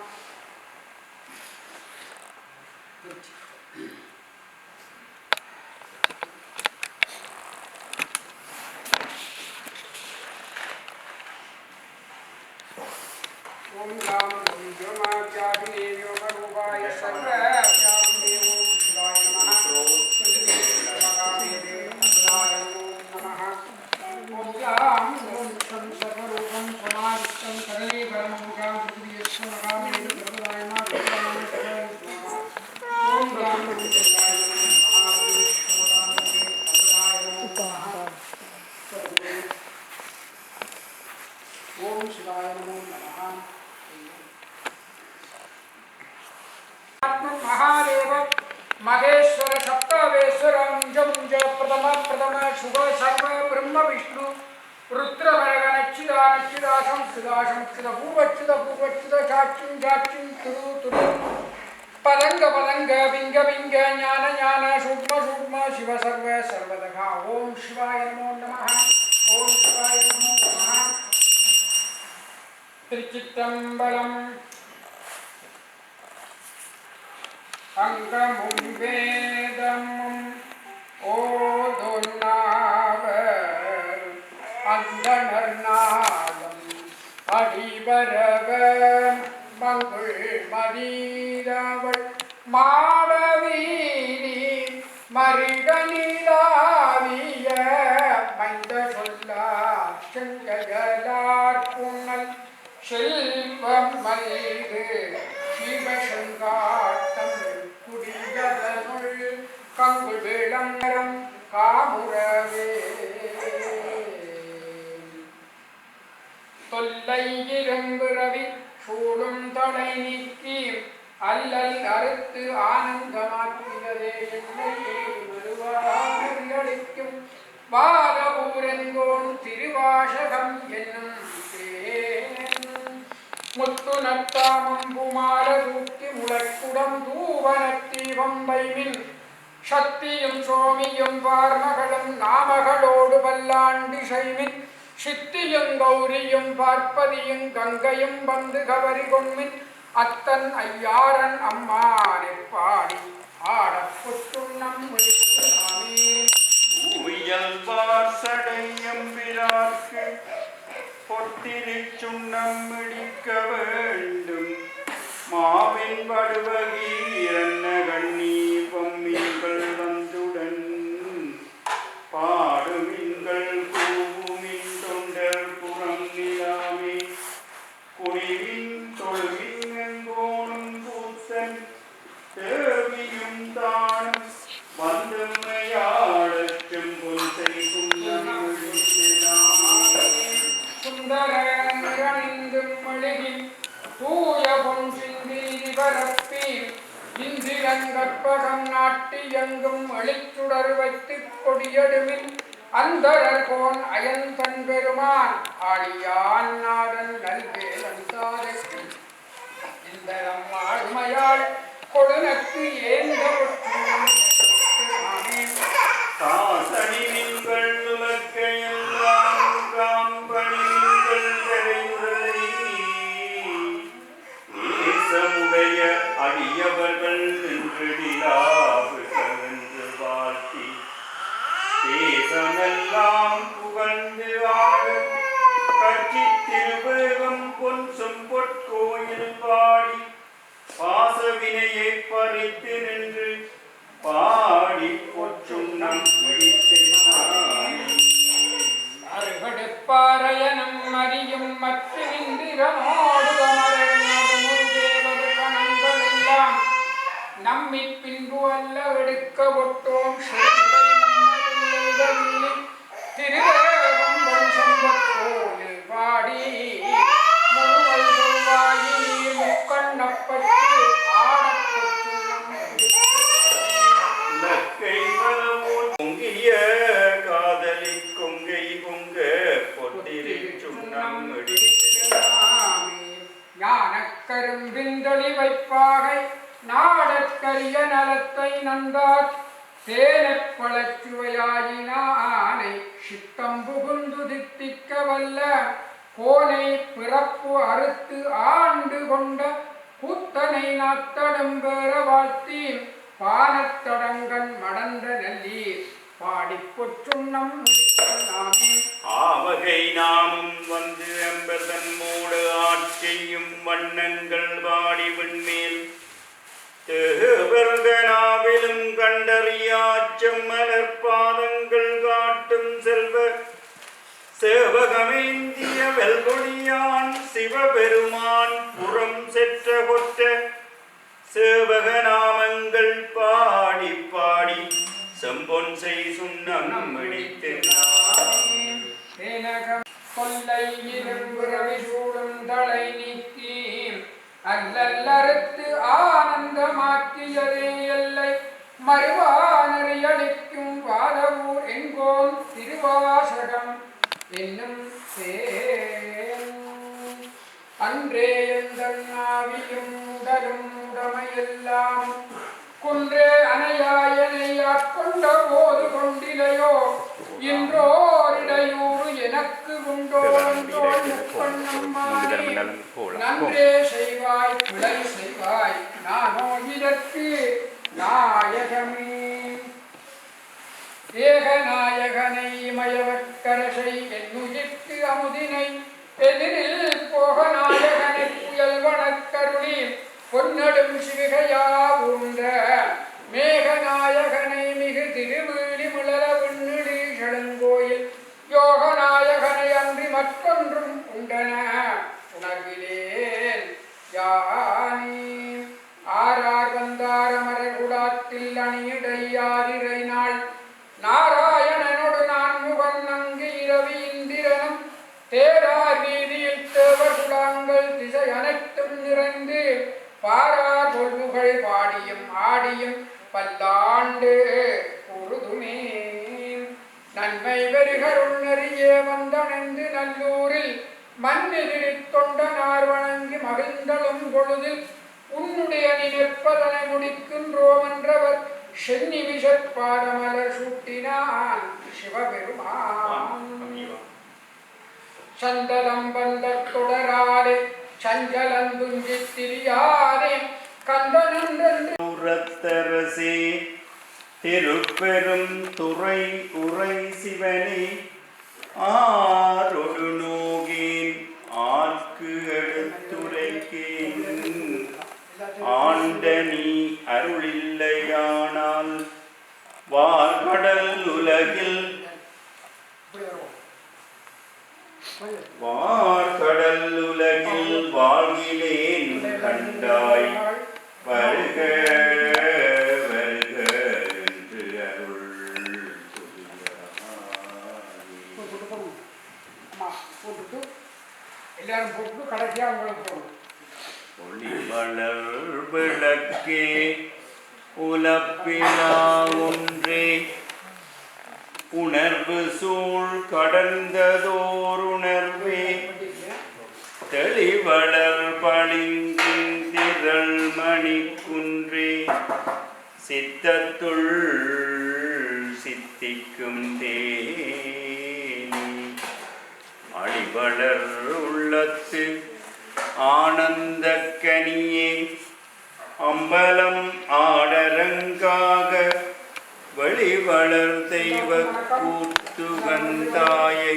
ओम राम व्योमाख्याभिने व्योमरूपाय सर्वव्यापिने ओम शिवाय नमः मकामेदे अस्राय नमो नमः ओम याम ओम सर्वरूपं ஓம் சிவாய நமோ நமः. महादेव महेश्वर सप्तवेश्वर मुंज प्रथम प्रथम शुभ सर्व ब्रह्म विष्णु रुद्र नच्चिदा नच्चिदा संस्कृदा संस्कृत पूर्वच्युत पूर्वच्युत चाच्युं चाच्युं तुरु तुरु पदंग पदंग विंग विंग ज्ञान ज्ञान सूक्ष्म सूक्ष्म शिव सर्व सर्वदः. ओम शिवाय नमो नमः. ओम शिवाय नमो नमः. त्रिचित्रंबरम् அங்கமும் வேதமும் ஓதொன்னாவர் அந்தணர் நாளும் அடிபரவ மங்குள் மதீரவள் மாடவீதி மருகனிலாவிய மைந்த சொல்லார் செங்கலார் புனல் செல்வம் மல்கு சிவசங்காட்டம் குடிகதனுள் கங்குள் விளங்கரம் காமுறவே தொல்லை இரும்பு ரவி சூடும் தொலை நீக்கி அல்லல் அறுத்து ஆனந்தமாக்கினதே என்னை மறுவாரிக்கும் வாதபூரெங்கோன் திருவாசகம் என்னும் முத்து நத்தாமம் புமார தூக்கி முளைக்குடம் தூவனத்தீபம் வைமின் சக்தியும் சோமியும் பார்மகளும் நாமகளோடு பல்லாண்டு செய்மின் சித்தியும் கௌரியும் பார்ப்பதியும் கங்கையும் வந்து கவரி கொண்மின் அத்தன் ஐயாரன் அம்மானை பாடி ஆடப்புற்றுண்ணம் முடித்தாமே. உயல்வாசடையம்பிரார்க்கு பொத்திரிச்சுண்ணம் இடிக்க வேண்டும் மாவின் வடுவகீரன்ன கண்ணீர் பொம்மீன்கள் வந்துடன் பாடுமீன்கள் கூவுமின் தொண்டர் புறம் நிலாமே குடிவின் தொழுவின் எங்கோனும் கூத்தன் தேவியும் தானும் வந்துமையாடற்றும் பொன்சை குந்தம் சுந்தரணிந்தும் மொழிகி தூய பொன் சிந்தி பரப்பி இந்திரங்கற்பகம் நாட்டி எங்கும் அழிச்சுடர் வைத்து கொடியடுமின் அந்தரர் கோன் அயன் தன் பெருமான் ஆடியான் நாடன் நல்வேலன் தாதைக்கு இந்த ஆழ்மையாள் கொடுநக்கு ஏந்த காசடி நீங்கள் உலக்கையெல்லாம் காம்பணி நீங்கள் நிறைவுரை நேசமுடைய அடியவர்கள் நின்றிடாவு கலந்து வாழ்த்தி தேசமெல்லாம் புகழ்ந்து ஆடு கட்சி திருவேகம் பொன் செம்பொற்கோயில் பாடி பாசவினையை பறித்து நின்று பாடி பொற்றும் நம் அருகடுப்பாரையனும் அறியும் மற்ற இந்திரமோடு தேவர் கணங்கள் எல்லாம் நம்மி பின்பு அல்ல எடுக்க ஒட்டோம் திருவேகம் செம்பொற்கோயில் பாடி முருவல் வாயி முக்கண்ணப்பட்டு பொங்கிய காதலி கொங்கை பொங்க பொட்டிரிச்சுண்ணம் ஞானக்கரும்பிந்தொழி வைப்பாகை நாடற்கரிய நலத்தை நந்தார் தேனப் பழச்சுவையாயினானை சித்தம் புகுந்து தித்திக்க வல்ல கோனை பிறப்பு அறுத்து ஆண்டு கொண்ட கூத்தனை நாத்தடம் பெற வாழ்த்தி பானத்தடங்கன் மடந்த நெல்லீர் பாடிப் பொற்றுண்ணம் முடிக்கலாமே. ஆவகை நாமும் வந்து எம்பதன் மூடு ஆட்சியும் வண்ணங்கள் வாடி விண்மேல் தேவர்கனாவிலும் கண்டறியாச்சம் மலர்பாதங்கள் காட்டும் செல்வ சேவகமேந்திய வெல்கொடியான் சிவபெருமான் புறம் செற்ற கொற்ற சேவக நாமங்கள் பாடி பாடி செம்பொன் செய் சுண்ணம் அடித்து கொல்லை இரும்புறவி சூடும் தலை நீக்கி அல்லல்லறுத்து ஆனந்தமாக்கியதே எல்லை மறுவானறியளிக்கும் வாதவூர் எங்கோன் திருவாசகம் என்னும் அன்றே எந்தன் நாவியும் உடலும் உடமையெல்லாம் குன்றே அணையாயனை ஆட்கொண்ட போது கொண்டிலையோ இன்றோரிடையூறு எனக்கு நன்றே செய்வாய் பிழை செய்வாய் நானோ இதற்கு நாயகமே ஏகநாயகனை மயவக்கரசை என்னுயிர்க்கு அமுதினை எதிரில் போக நாயகனை புயல் வனக்கருளி பொன்னடும் சிவிகையா உண்ட மேகநாயகனை மிகு திருவீழி மிளர விண்ணிடி செழுங்கோயில் யோகநாயகனை அன்றி மற்றொன்றும் உண்டன உணர்விலேன் யானே ஆரார் வந்தாரமரர் குடாத்தில் அணியிடையாரிரை நாள் நாராயணனோடு நான் முகன் அங்கு இரவி இந்திரனும் தேரார் வீதியில் தேவர் குடாங்கள் திசை அனைத்தும் நிறைந்து பாரார் தொல்புகழ் பாடியும் ஆடியும் பல்லாண்டு பொழுதுமே நன்மை வெறுகருள் நெறியே வந்தணைந்து நல்லூரில் மண்ணிதிரி தொண்டனார் வணங்கி மகிழ்ந்தளும் பொழுதில் உன்னுடைய நினைப்பதனை முடிக்கின்றோம் என்றவர் சென்னிமிஷற் பாதமலர் சூட்டினான் சிவபெருமான் சந்தலம் வந்த தொடராடே சஞ்சலந்துஞ்சி திரியாதே கந்தனன்றரசே திருப்பெரும் துறை உரை சிவனே ஆரொடு நோகேன் ஆர்க்கு எடுத்துரைக்கேன் ஆண்டனி அருளில்லையானால் வார்கடல் உலகில் வாழ்கிலேன் கண்டாய் வருக வருக என்று அருள் எல்லாரும் போட்டு கடைசியா உங்களுக்கு ஒளி வளர் விளக்கே உலப்பிலா ஒன்றே உணர்வு சூழ் கடந்ததோர் உணர்வே தெளிவளர் பளிங்கின் திரள் மணிக்குன்றே சித்தத்துள் சித்திக்கும் தேனி அழிவளர் உள்ளத்து ஆனந்த கனியே அம்பலம் ஆடரங்காக வெளிவளர் தெய்வ கூத்துகந்தாயை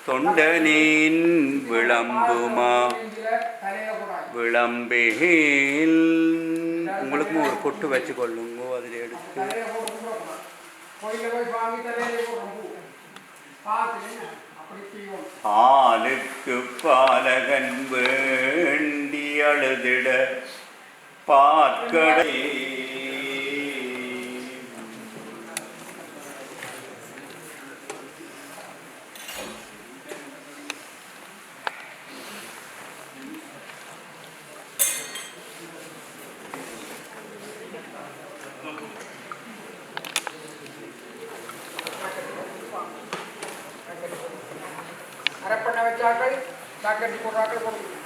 தொண்டனேன் விளம்புமா விளம்பேல் உங்களுக்கும் ஒரு பொட்டு வச்சு கொள்ளுங்க அதில் எடுத்து ஆளுக்கு பாலகன் வேண்டி அழுதிட பார்க்கடே அரப்பண்ண வச்சாக்கள் ஜாக்கெட் போடுறாக்கள் போடுங்க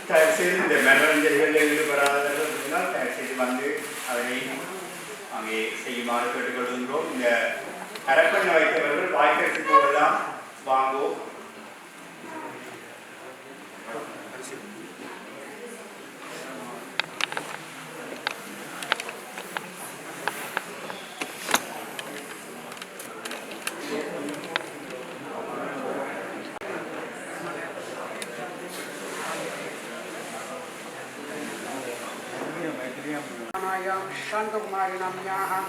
தயவுசெய்து இந்த மனோரஞ்சல்களில் ஈடுபடாதவர்கள் இருந்தால் தயவுசெய்து வந்து அதனை அங்கே செய்யுமாறு கேட்டுக்கொள்கின்றோம். இந்த அரப்பண்ண வைத்தவர்கள் வாய்க்கரிசி போடலாம் வாங்கோ. शांतकुमारी नाम्याः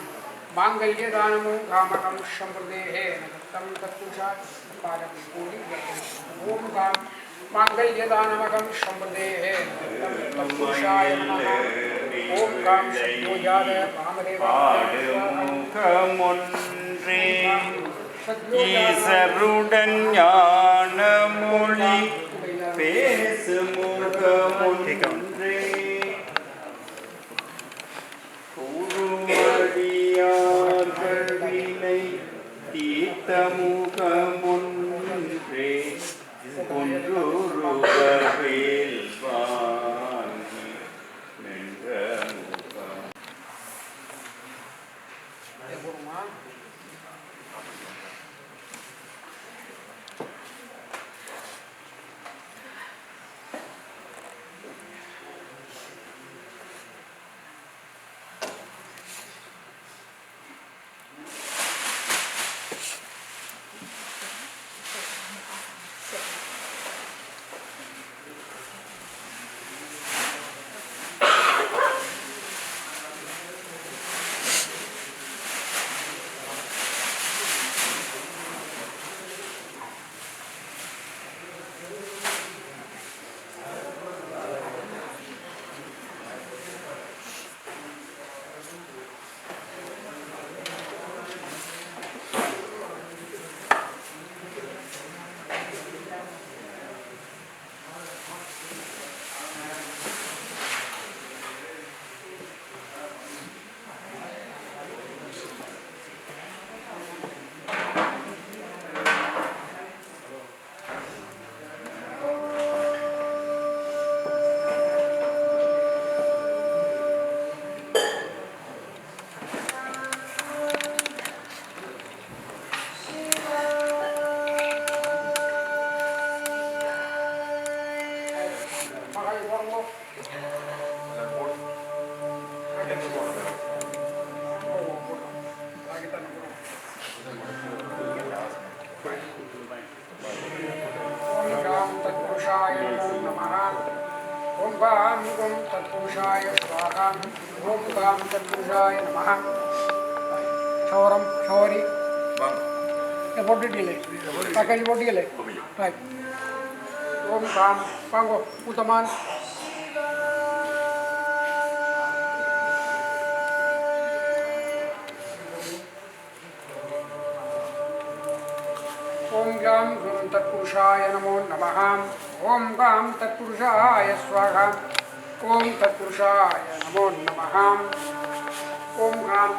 मांगल्यदानमो कामकं समृद्धेः नक्तं तत्पुरुषात् पादपूरि ओम गां मांगल्यदानमकं शम्भुदेः तत्पुरुषाय नमः ओम काम सद्योजात ஆடுமுகமொன்றே ஈசருடன் ஞான மொழி பேசுமுகமொன்றே கூறுமடியார்கள் வினை தீர்த்தமுகமொன்றே ஒன்றுருவேல் வாங்கி நின்ற முகம் तत्पुरुषाय स्वाहा ओम काम तत्पुरुषाय नमः शौरम शौरी ये बोटी ले पाकरी बोटी ले राइट ओम काम पांगो उतमान ओम गाम तत्पुरुषाय नमो नमः ओम गाम तत्पुरुषाय स्वाहा ओम तत्पुरुषाय नमो नमः ओम गाम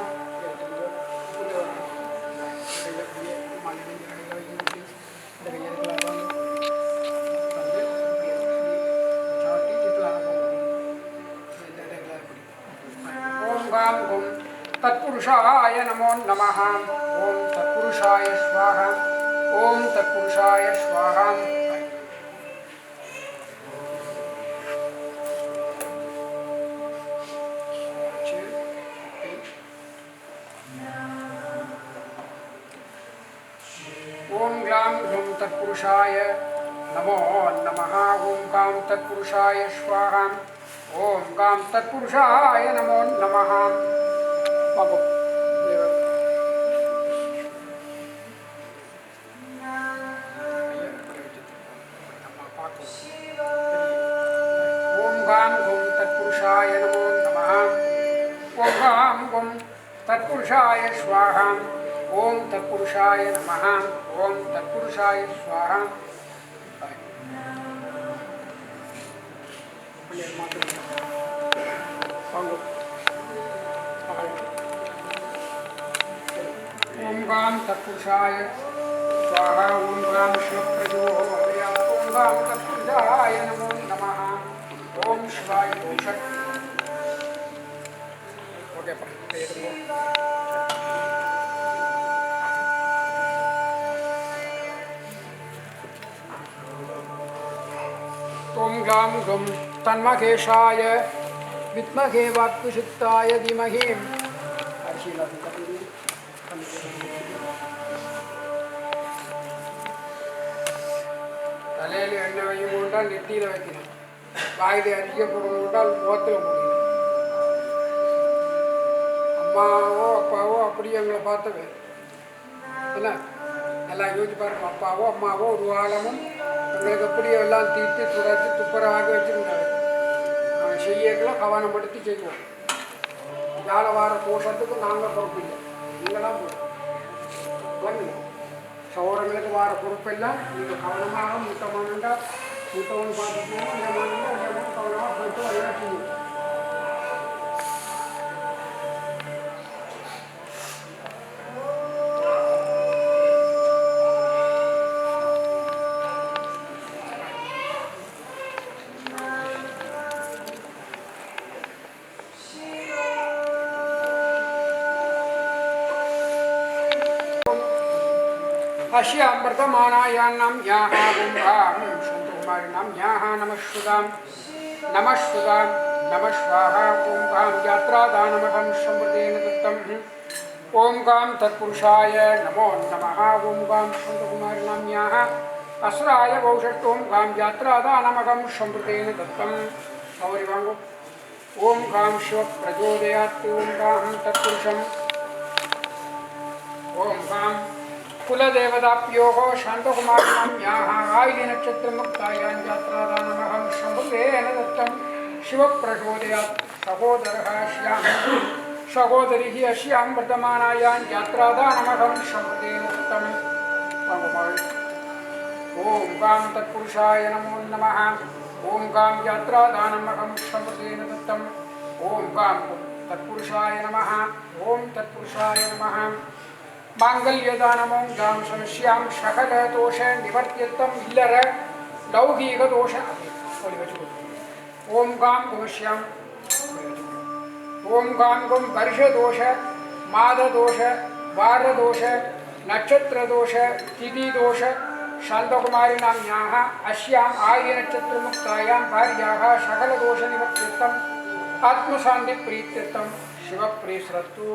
तत्पुरुषाय नमो नमः ओम तत्पुरुषाय स्वाहा ओम तत्पुरुषाय स्वाहा ओम ग्लाम घ्लूम तत्पुरुषाय नमो नमः ओम गाम तत्पुरुषाय स्वाहा ओम गाम तत्पुरुषाय नमो नमः बाबू ओम गाम घुम तत्पुरुषाय नमो नमः ओम गाम घुम तत्पुरुषाय स्वाहा ओम तत्पुरुषाय नमः ओम तत्पुरुषाय स्वाहा ओम गाम तत्पुरुषाय स्वाहा ओम गाम शिवप्रजो ओम गाम तत्पुरुषाय नमो नमः ओम शिवाय षट् ओके ओम गाम गम तन्मखेशाय विद्महे वाक्कुशुक्ताय धीमहि தலையில் எண்ணெய் வையும் கொண்டால் நெத்தியில் வைக்கணும் வாயில் அரிக்கப்படும் கொண்டால் முகத்தில் முடியும் அம்மாவோ அப்பாவோ அப்படி எங்களை பார்த்தவன் என்ன எல்லாம் யோசிச்சு பாருங்க அப்பாவோ அம்மாவோ ஒரு காலமும் எங்களுக்கு எப்படியோ எல்லாம் தீர்த்து துடைத்து துப்புரவாக வச்சுருந்தாரு. நாங்கள் செய்யக்கெல்லாம் கவனப்படுத்தி செய்வோம். ஜால வார கோஷத்துக்கு நாங்கள் பொறுப்பில்லை, நீங்களாம் பொறுப்பு. சௌரங்களுக்கு வார பொறுப்பெல்லாம் நீங்கள் கவனமாக முட்டமானண்டா முட்டவன் பார்த்துக்கணும், ஏமானண்டா கவனமாக போட்டு எல்லாம் செய்யும். अश्यां वर्तमानायान्नां याः गुम्भां सन्तकुमारिणां याः नमः शुदां नमः स्वाहा गुम्भां यात्रादानमहं समृतेन दत्तम् ॐ गां तत्पुरुषाय नमो नमः ॐ गां सन्तकुमारिणां याः असुराय वौषट् ॐ गां यात्रादानमहं समृतेन दत्तम् सौरिवाङ्गो ॐ गां शिवप्रचोदयात् ॐ गां तत्पुरुषम् ॐ गां कुलदेवताभ्योः शान्तकुमारिणां याः आयिनक्षत्रमुक्तायां यात्रादानमहं शम्भुतेन दत्तं शिवप्रचोदयात् सहोदरः श्यां सहोदरी अस्यां वर्तमानायां यात्रादानमहं शम्भुतेन दत्तं ॐ गां तत्पुरुषाय नमो नमः ॐ गां यात्रादानमहं शम्भुतेन दत्तं ॐ गां तत्पुरुषाय नमः ॐ तत्पुरुषाय नमः मांगल्यदानमों गां समस्यां सकल दोष निवर्त्यत्तम इल्लर लौकिक दोष ओम गां गुमस्यां ओम गां गुम वर्ष दोष माद दोष वार दोष नक्षत्र दोष तिथि दोष शान्तकुमारिणां याः अस्यां आर्य नक्षत्र मुक्तायां भार्याः सकल दोष निवर्त्यत्तम आत्मशान्ति प्रीत्यत्तम शिव प्रेसरत्तु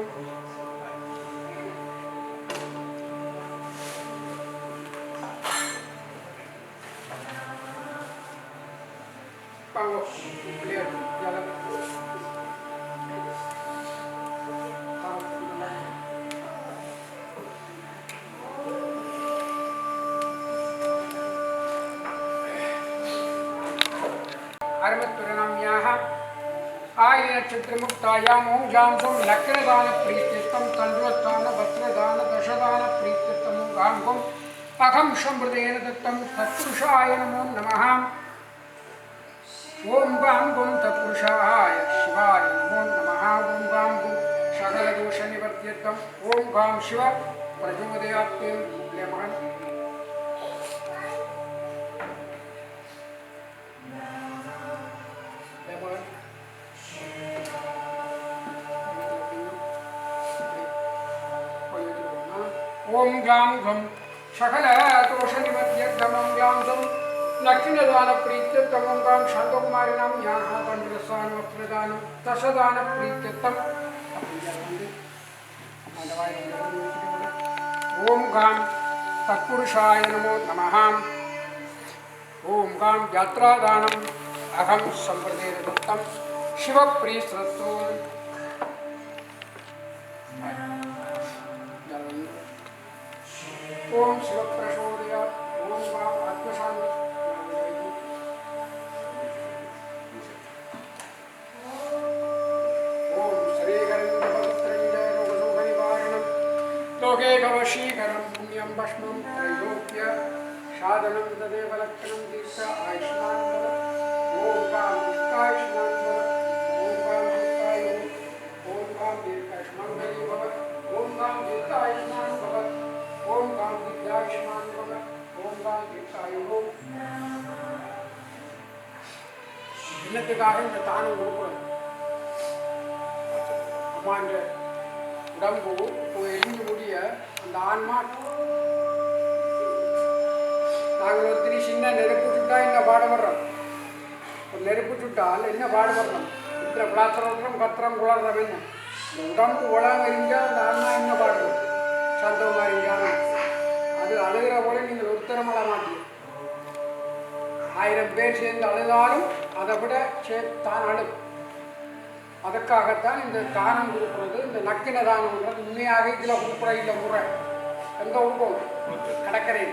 आयनक्षत्रमुक्तायां ॐ लक्नदान प्रीत्यर्थं तण्डुलदान वस्त्रदान दशदान प्रीत्यर्थं गां अहं समृतेन दत्तं तत्पुरुषाय नमो नमः ॐ गां गुं तत्पुरुषाय शिवाय नमो नमः ॐ गां गुं सकलदोषनिवर्त्यर्थं ॐ गां शिव प्रचोदयात् ओम गां घं सकल दोष निवर्त्यर्थं गां घं लक्ष्मीदान प्रीत्यर्थं गां शान्तकुमारिणां याः तण्डुलदान वस्त्रदान दशदान प्रीत्यर्थं ओम गां तत्पुरुषाय नमो नमः ओम गां यात्रादानम् अहं सम्प्रदेन दत्तं शिवप्रीतिरस्तु ओम शिवप्रचोदयात् ओम गां आत्मशान्ति ओम श्रीगणपतिनिवारणं लोके कवशीकरं पुण्यं भस्मं त्रैलोक्य साधनं तदेव लक्षणं दीर्घ आयुष्मान् भव ओम गां दीर्घायुष्मान् भव ओम गां दीर्घायुः ओम गां दीर्घायुष्मङ्गली भव ओम गां दीर्घायुष्मान् भव ओम गां दीर्घायुष्मान् भव ओम गां दीर्घायुः இல்லத்துக்காக இந்த தானம் கொடுக்கணும். அம்மா இந்த உடம்பு எரிஞ்சு முடிய அந்த ஆன்மா நாங்கள் ஒருத்தரி சின்ன நெருப்பு சுட்டா என்ன பாடுபடுறோம், ஒரு நெருப்பு சுட்டால் என்ன பாடுபடுறோம், இத்தனை பிளாத்திரம் பத்திரம் குளர்றோம். என்ன இந்த உடம்பு உலகம் எரிஞ்சால் அந்த ஆன்மா என்ன பாடுறோம், சந்தோமா எரிஞ்சால் அது அழுகிற போல நீங்கள் உத்தரம் அழ மாட்டீங்க. 1000 பேர் சேர்ந்து அழுதாலும் அதை விட தான் அழும். அதுக்காகத்தான் இந்த தானம் கொடுக்குறது, இந்த நக்கின தானம்ன்றது. உண்மையாக இதில் கொடுக்குற இல்லை முறை எங்கே கொடுக்கும், கடற்கரை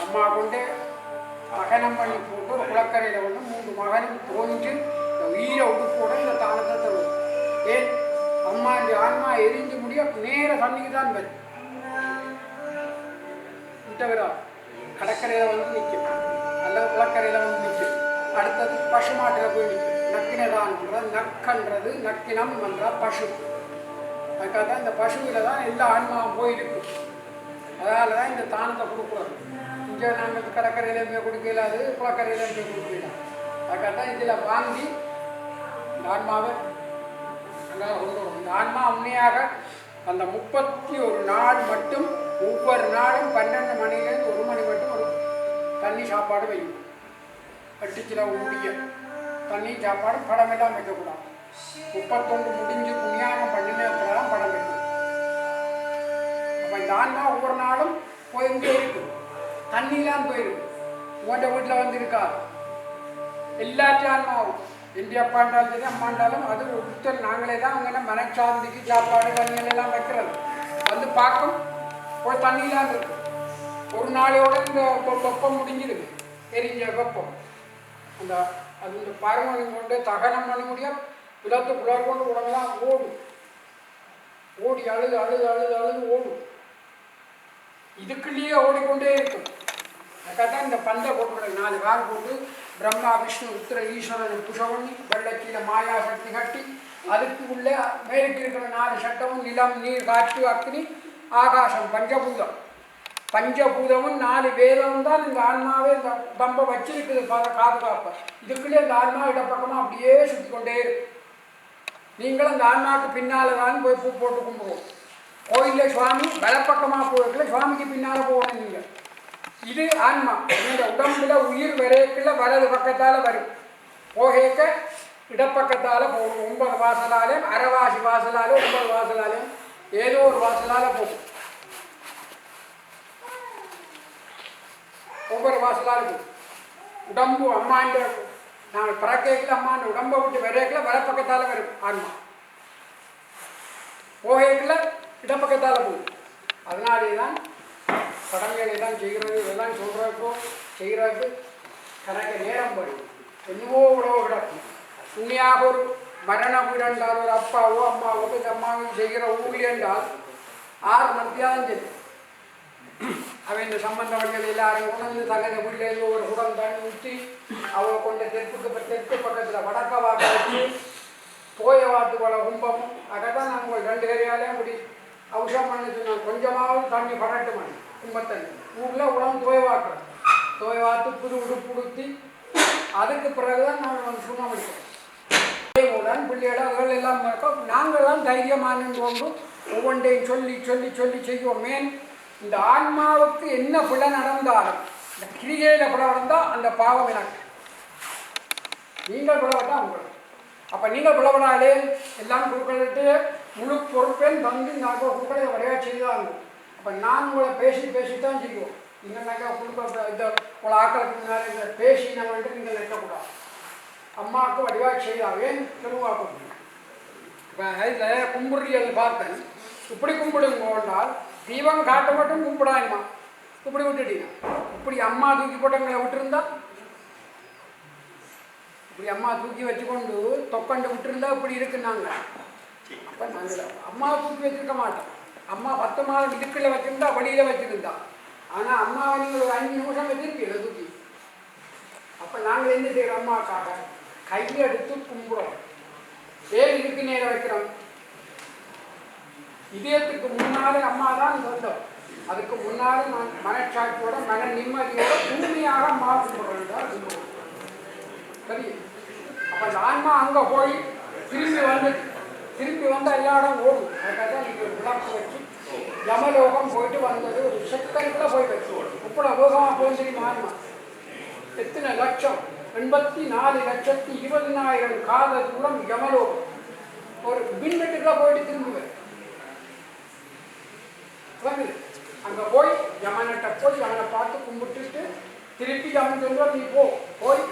அம்மா கொண்டு தகனம் பண்ணி போட்டு ஒரு குளக்கரையில் வந்து 3 மகனும் தோன்று இந்த உயிரை உடுப்போட இந்த தானத்தை தருவோம். ஏன் அம்மா இந்த ஆன்மா எரிஞ்சு முடிய நேர தண்ணிக்கு தான் வரும். விட்டவரா கடற்கரையில் வந்து நிற்கும், அல்லது குளக்கரையில் வந்து நிற்கும். அடுத்தது பசு மாட்டில் போய் நிற்கும். நக்கினதான்ன்றது நக்கன்றது நக்கினம் என்ற பசு. அதுக்காக தான் இந்த பசுவில் தான் எல்லா ஆன்மாவும் போயிருக்கு. அதனால தான் இந்த தானத்தை கொடுக்குறோம். இங்கே நாங்கள் கடற்கரையில் போய் கொடுக்கல, அது குளக்கரையில் போய் கொடுக்கலாம். அதுக்காக தான் இதில் வாங்கி இந்த ஆன்மாவை அங்கே கொண்டு வரும். இந்த ஆன்மா உண்மையாக அந்த 31 நாள் மட்டும் ஒவ்வொரு நாளும் 12 மணிலேருந்து 1 மணி மட்டும் ஒரு தண்ணி சாப்பாடு வைக்கும். 8 கிலோ ஊடிய தண்ணி சாப்பாடு படமெல்லாம் வைக்கக்கூடாது. 31 முடிஞ்சு புண்ணியானம் பண்ணினப்பெல்லாம் படம் வைக்கணும். அப்போ இந்த ஆன்மா ஒவ்வொரு நாளும் போயிட்டே இருக்கு. தண்ணிலாம் போயிருக்கு. உங்கள்கிட்ட வீட்டில் வந்து இருக்காது. எல்லாத்தையும் ஆன்மாவும் எந்த அப்பாண்டாலும் சரி அம்மாண்டாலும் அது ஒருத்தர் நாங்களே தான் அவங்க மனச்சாந்திக்கு சாப்பாடு தண்ணிகள் எல்லாம் வைக்கிறது. வந்து பார்க்கும் போய் தண்ணிலாம் இருக்கு. ஒரு நாளையோட இந்த வெப்பம் முடிஞ்சிருக்கு. எரிஞ்ச வெப்பம் அந்த அது இந்த பருமனை கொண்டு தகனம் பண்ண முடியும். விளத்து புலர் கொண்டு உடம்பெல்லாம் ஓடும். ஓடி அழுது அழுது அழுது அழுது ஓடும். இதுக்குள்ளேயே ஓடிக்கொண்டே இருக்கும். அதுக்காக இந்த பந்தை போட்டு 4 கால் போட்டு பிரம்மா விஷ்ணு உத்திர ஈஸ்வரன் புஷவண்ணி வெள்ளக்கீழ மாயா சக்தி கட்டி அதுக்கு உள்ளே மேலுக்கு இருக்கிற 4 சட்டமும் நிலம் நீர் காற்று அக்னி ஆகாசம் பஞ்சபூதம். பஞ்சபூதமும் 4 வேதமும் தான் இந்த ஆன்மாவே இந்த தம்பை வச்சிருக்குது பாதுகாப்ப. இதுக்குள்ளே இந்த ஆன்மா இடப்பக்கமாக அப்படியே சுற்றி கொண்டே இருக்கு. நீங்களும் இந்த ஆன்மாவுக்கு பின்னால் தான் போய் பூ போட்டு கும்பிடுவோம். கோயிலில் சுவாமி வலப்பக்கமாக போயிருக்கல, சுவாமிக்கு பின்னால் போகணும். நீங்கள் இது ஆன்மா இந்த உடம்புல உயிர் வரைக்குள்ள வலது பக்கத்தால் வரும். போகேக்க இடப்பக்கத்தால் போகும். 9 வாசலாலையும் அரைவாசி வாசலாலையும் 9 வாசலாலையும் ஏதோ ஒரு வாசலால் போகும். ஒவ்வொரு வாசலால் போகும். உடம்பு அம்மாண்ட நாங்கள் பிறக்கேக்கில் அம்மாண்ட உடம்பை விட்டு வரைக்குள்ள வலப்பக்கத்தால் வரும் ஆன்மா. போகேக்கில் இடப்பக்கத்தால் போகும். அதனாலே தான் கடமைகளை தான் செய்கிறது. இதெல்லாம் சொல்கிறப்போ செய்கிறதுக்கு கணக்கு நேரம் படும். என்னவோ உழவு கிடக்கும். உண்மையாக ஒரு மரண வீடென்றால் ஒரு அப்பாவோ அம்மாவோ இந்த அம்மாவும் செய்கிற ஊழி என்றால் 6 மணித்தான் சரி. அவன் இந்த சம்பந்த வழிகள் எல்லாரும் கொண்டு தங்கத வீட்டிலேருந்து ஒரு குடம் தண்ணி ஊற்றி அவளை கொண்டு தெற்கு பக்கத்தில் வடக்க வாக்க வச்சு போய வாத்து போல கும்பமும் அதைத்தான் நாங்கள் 2 கரையாலே அப்படி அவசரம் பண்ணி சொன்னாங்க. கொஞ்சமாவது தண்ணி படட்டு மணி கும்பத்தண்ணி ஊரில் உடம்பு தோய்வாக்குறோம். தோய்வாத்து புது உடுப்பு உடுத்தி அதுக்கு பிறகுதான் நாங்கள் வந்து சுண்ணம் அடிக்கிறோம். உடன் பிள்ளையோட அவர்கள் எல்லாம் இருக்கோம். நாங்கள்லாம் தைரியமான கொண்டு ஒவ்வொன்றையும் சொல்லி சொல்லி சொல்லி செய்வோம். மேன் இந்த ஆன்மாவுக்கு என்ன பிழை நடந்தாலும் இந்த கிரிகையில் பிழை நடந்தால் அந்த பாவம் எனக்கு. நீங்கள் பிழவட்டா உங்களுக்கு. அப்போ நீங்கள் பிழவனாலே எல்லாம் குறுக்களிட்டு முழு பொறுப்பேன் தந்து நாங்கள் குறுக்களை வரையா செய்தாங்க. அப்போ நான் உங்களை பேசித்தான் செய்வோம். நீங்கள் குடும்ப இந்த உங்களை ஆக்களுக்கு முன்னாடி இந்த பேசின வந்துட்டு நீங்கள் நிற்கக்கூடாது. அம்மாவுக்கு வடிவாக செய்தாவே தெருவாக்கும். இப்போ இதில் கும்பிடுறியல் பார்த்தேன். இப்படி கும்பிடுங்கோண்டால் தீபம் காட்ட மட்டும் கும்பிடாயம்மா. இப்படி விட்டுட்டீங்க. இப்படி அம்மா தூக்கி போட்டவங்களை விட்டுருந்தா, இப்படி அம்மா தூக்கி வச்சுக்கொண்டு தொக்கண்டு விட்டுருந்தா இப்படி இருக்குன்னாங்க. அப்போ நாங்கள் அம்மாவை தூக்கி வச்சுருக்க மாட்டோம். அம்மா 10 மாதம் இதுக்குள்ள வச்சுருந்தா வழியில் வச்சுருந்தா. ஆனால் அம்மாவை நீங்கள் ஒரு 5 நிமிஷம் வச்சுருக்கீங்க தூக்கி. அப்போ நாங்கள் என்ன செய்கிறோம்? அம்மாவுக்காக கையை எடுத்து கும்பிடுறோம். ஏன் இதுக்கு நேரம் வைக்கிறோம்? இதயத்துக்கு முன்னாலே அம்மா தான் சொந்தம். அதுக்கு முன்னாலே நான் மனச்சாட்சியோட மன நிம்மதியோட உண்மையாக அம்மா கும்பிடுறோம் தான் கும்பிடுவோம். சரி. அப்போ அந்த ஆன்மா அங்கே போய் திரும்பி வந்தால் எல்லா இடம் ஓடும். அதுக்காக தான் நீங்கள் விளக்கு வச்சு யமலோகம் போயிட்டு வந்தது ஒரு செகண்டில் போய் வச்சு இப்போ வேகமாக போய் தெரியுமா? ஆன்மா எத்தனை லட்சம் 84,20,000 கால தூரம் யமலோகம் ஒரு மின்வெட்டுக்குள்ள போயிட்டு திரும்புவேன். அங்கே போய் யமன்கிட்ட போய் யமனை பார்த்து கும்பிட்டுட்டு திருப்பி யமன் சொல்லுவோம், நீ போய்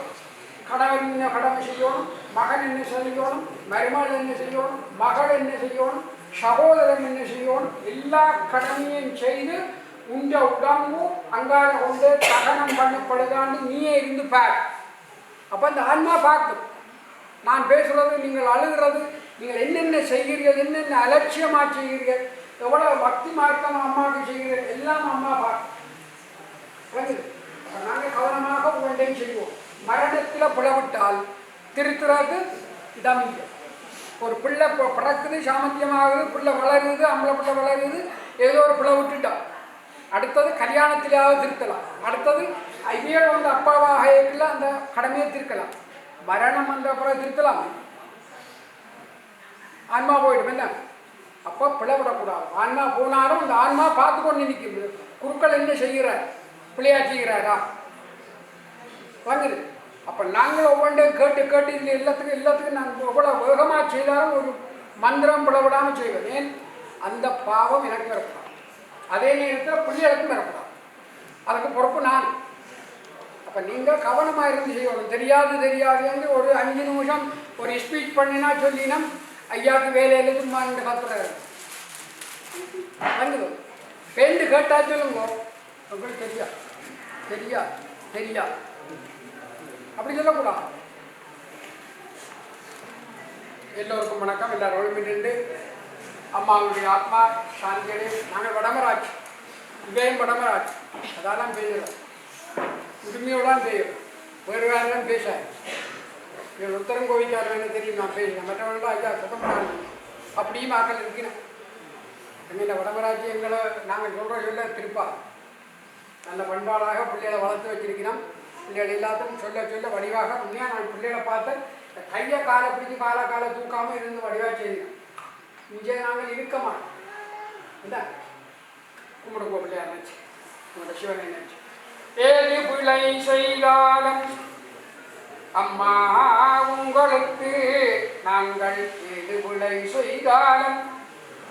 கடவுள் என்ன கடமை செய்யணும், மகன் என்ன செய்யணும், மருமகள் என்ன செய்யணும், மகள் என்ன செய்யணும், சகோதரன் என்ன செய்யணும், எல்லா கடமையும் செய்து உண்ட உடம்பு அங்கால கொண்டு தகனம் பண்ணப்படுதான்னு நீயே இருந்து பார். அப்போ அந்த ஆன்மா பார்க்கும். நான் பேசுறது, நீங்கள் அழுகிறது, நீங்கள் என்னென்ன செய்கிறீர்கள், என்னென்ன அலட்சியமாக செய்கிறீர்கள், எவ்வளோ பக்தி மார்க்கம் அம்மாவுக்கு செய்கிறீர்கள், எல்லாம் அம்மா பார்க்கும். நாங்கள் கவனமாக ஒவ்வொன்றையும் செய்வோம். மரணத்தில் பிளவிட்டால் திருத்துறது இடம் இல்லை. ஒரு பிள்ளை பிறக்குது, சாமத்தியமாகுது, பிள்ளை வளருது, அம்பளை பிள்ளை வளருது, ஏதோ ஒரு பிள்ளை விட்டுட்டான். அடுத்தது கல்யாணத்திலாவது திருத்தலாம். அடுத்தது ஐயர் வந்து அப்பாவாக இருக்கலாம், அந்த கடமையை திருக்கலாம். மரணம் வந்த அப்புறம் திருத்தலாம். ஆன்மா போயிடும் என்ன? அப்போ பிளவிடக்கூடாது. ஆன்மா போனாலும் அந்த ஆன்மா பார்த்து கொண்டு நிற்கிறது. குருக்கள் என்ன செய்கிறார்? பிள்ளையா செய்கிறாரா? வந்துடு. அப்போ நாங்கள் ஒவ்வொன்றையும் கேட்டு கேட்டு இதில் எல்லாத்துக்கும் நாங்கள் எவ்வளோ வேகமாக செய்தாலும் ஒரு மந்திரம் பிளவிடாமல் செய்வது. ஏன்? அந்த பாவம் எனக்கு வரக்கூடாது. அதே நேரத்தில் பிள்ளைகளுக்கும் வரக்கூடாது. அதுக்கு பொறுப்பு நான். அப்போ நீங்கள் கவனமாக இருந்து செய்யணும். தெரியாதுன்னு ஒரு 5 நிமிஷம் ஒரு ஸ்பீச் பண்ணினா சொல்லினா ஐயாவுக்கு வேலையில் சும்மா இந்த கத்துறாரு வந்துடும். பேண்டு கேட்டா சொல்லுங்க, உங்களுக்கு தெரியா அப்படி சொல்லக்கூடாது. எல்லோருக்கும் வணக்கம். எல்லாரும் நின்று அம்மாவுடைய ஆத்மா சாந்தியடை. நாங்கள் வடமராட்சி, இவையும் வடமராட்சி. அதான் பேசுகிறோம், உரிமையோடான் செய்யும். வேறு வேறுலாம் பேசாது. உத்தரம் கோவிக்காரன்னு தெரியும், நான் பேசுகிறேன். மற்றவர்களாம் ஐயா சுத்தம் பண்ணாங்க அப்படியும் ஆக்கள் இருக்கிறேன். எங்களை வடமராட்சி எங்களை நாங்கள் சொல்ல திருப்பா நல்ல பண்பாடாக பிள்ளைகளை வளர்த்து வச்சிருக்கிறோம். பிள்ளைகள் எல்லாத்துக்கும் சொல்ல வடிவாக உண்மையாக நான் பிள்ளைகளை பார்த்தேன். கையை காலை பிடிச்சி காலை தூக்காமல் இருந்து வடிவாக செய்யணும். இங்கே நாங்கள் இருக்க மாட்டோம். இல்லை கும்பிடுங்கோ பிள்ளையார் நினச்சி, உங்களோட சிவனை நினச்சி. ஏது பிள்ளை செய்தாலும் அம்மா உங்களுக்கு நாங்கள் ஏது பிள்ளை செய்தாலும்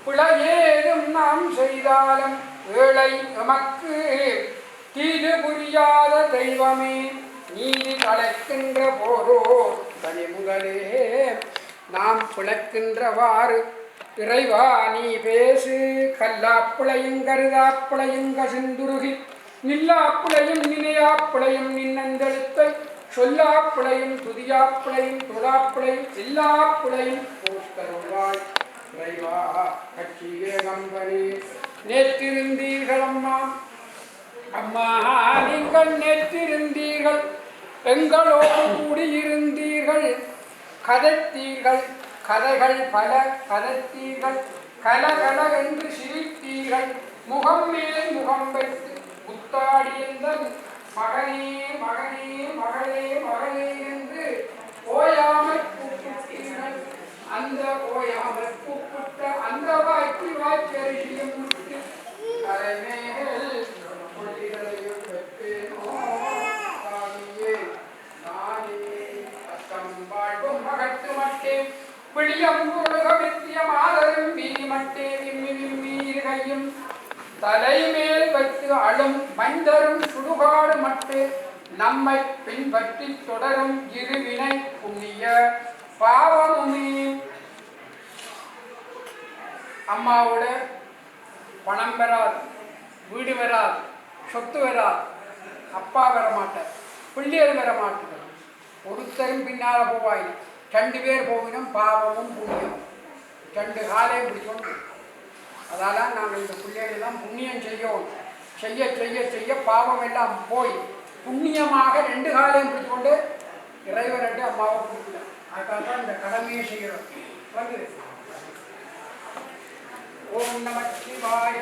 பிழையேதும் நாம் செய்தாலும் ஏழை எமக்கு தீது புரியாத தெய்வமே நீதி கலக்கின்ற போதோ தனிமுதலே நாம் பிளக்கின்றவாறு இறைவா நீ பேசு. கல்லாப்பிளையும் கருதாப்பிளையும் கசிந்துருகி நில்லாப்பிளையும் நினையாப்பிளையும் நின்னந்தெழுத்தை சொல்லாப்பிளையும் துதியாப்பிளையும் தொழாப்பிளையும் எல்லாப்பிளையும் போக்கருள்வாய் இறைவா கட்சியே கம்பனே. நேற்றிருந்தீர்கள் அம்மா நீங்கள் நேற்றிருந்தீர்கள், எங்களோடு கூடியிருந்தீர்கள், கதைத்தீர்கள் கதைகள் பல கதைத்தீர்கள், கலகல என்று சிரித்தீர்கள், முகம் மேல் முகம் வைத்து முத்தாடியந்தன் மகனே மகனே மகளே மகளே என்று ஓயாமல் கூப்பிட்டீர்கள். அந்த ஓயாமல் கூப்பிட்ட அந்த வாய்க்கரிசியும் விட்டு தலைமேல் கொள்ளிகளையும் வெப்பேனோ தானியே நானே அத்தம் வாழ்வும் மகத்து மட்டேன் பிடியம் உலக வித்தியம் ஆதரும் வீணி மட்டே விம்மி விம்மீர்கையும் தலைமேல் வைத்து அழும் மைந்தரும் சுடுகாடு மட்டு நம்மை பின்பற்றி தொடரும் இருவினை புண்ணிய பாவமுமே. அம்மாவோட பணம் வராது, வீடு வராது, சொத்து வராது, அப்பா வர மாட்டார், பிள்ளைகள் வர மாட்டார், ஒருத்தரும் பின்னால் போவாய். 2 பேர் போவினும் பாவமும் புண்ணியமும் 2 காலையும் பிடிக்கணும். அதால் நாங்கள் இந்த பிள்ளைகளெல்லாம் புண்ணியம் செய்ய பாவம் எல்லாம் போய் புண்ணியமாக 2 காலையும் பிடிச்சுக்கொண்டு இறைவனட்டு அம்மாவை கொடுக்கலாம். அதுக்காக தான் இந்த கடமையை செய்கிறோம். வந்து ஓம் நம சிவாய.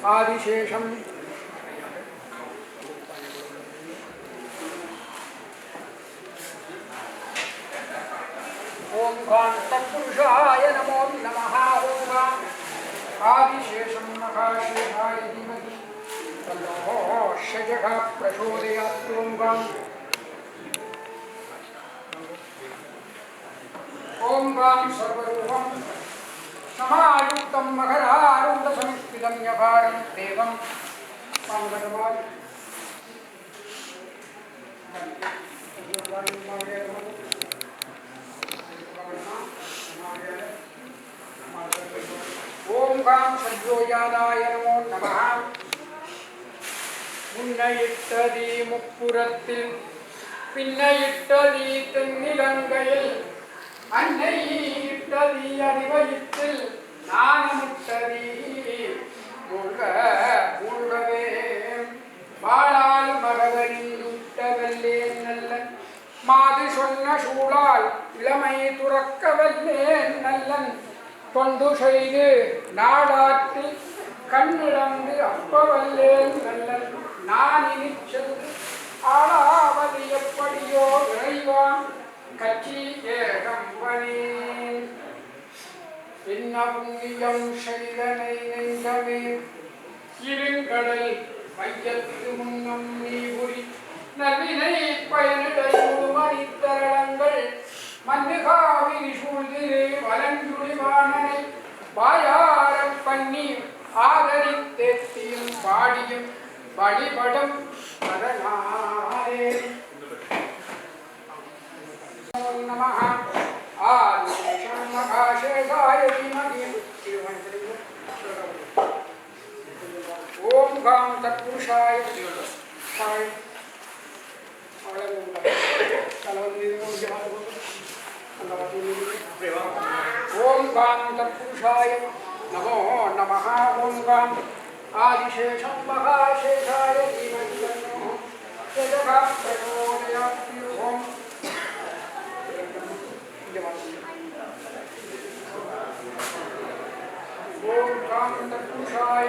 आदिशेषं ओम गां तत्पुरुषाय नमो नमः ओम गां आदिशेषं महाशेषाय धीमहि तन्नो शजः प्रचोदयात् ओम गां सर्वरूपं समायुक्तं मकरारुण्डसंस्थितं यकारं देवं पांगतवान् ओम गां सद्योजाताय नमो नमः मुन्नयिट्टदी मुप्पुरत्तिल पिन्नयिट्टदी तेन्निलंगैயில் अन्नै इट्टदी அறிவயிற்றில் நானமுட்டதி மூழ்கவே வாழால் மகவரில் உட்டவல்லேன் நல்ல மாது சொன்ன சூழால் இளமை துறக்கவல்லேன் நல்லன் தொண்டு செய்து நாடாற்றி கண்ணிடந்து அப்பவல்லேன் நல்லன் நான் இனி சென்று ஆளாவது எப்படியோ இறைவான் கட்சி ஏகம்பனேன் என்ன புண்ணியம் செய்தனை நெஞ்சமே இருங்கடல் மையத்து முன்னம் நீ புரி நல்வினை பயனிடை முழுமணித்தரளங்கள் மன்னுகாவிரி சூழ்திரு வலஞ்சுழிவானனை வாயாரப் பண்ணி ஆதரித்தேத்தியும் பாடியும் வழிபடும் அதனாரே नमः आदिशेषं महाशेषाय धीमहि ओम गां तत्पुरुषाय ओम गां तत्पुरुषाय नमो नमः ओम गां आदिशेषं महाशेषाय धीमहि तन्नो शजः प्रचोदयात् ओम ओम गां तत्पुरुषाय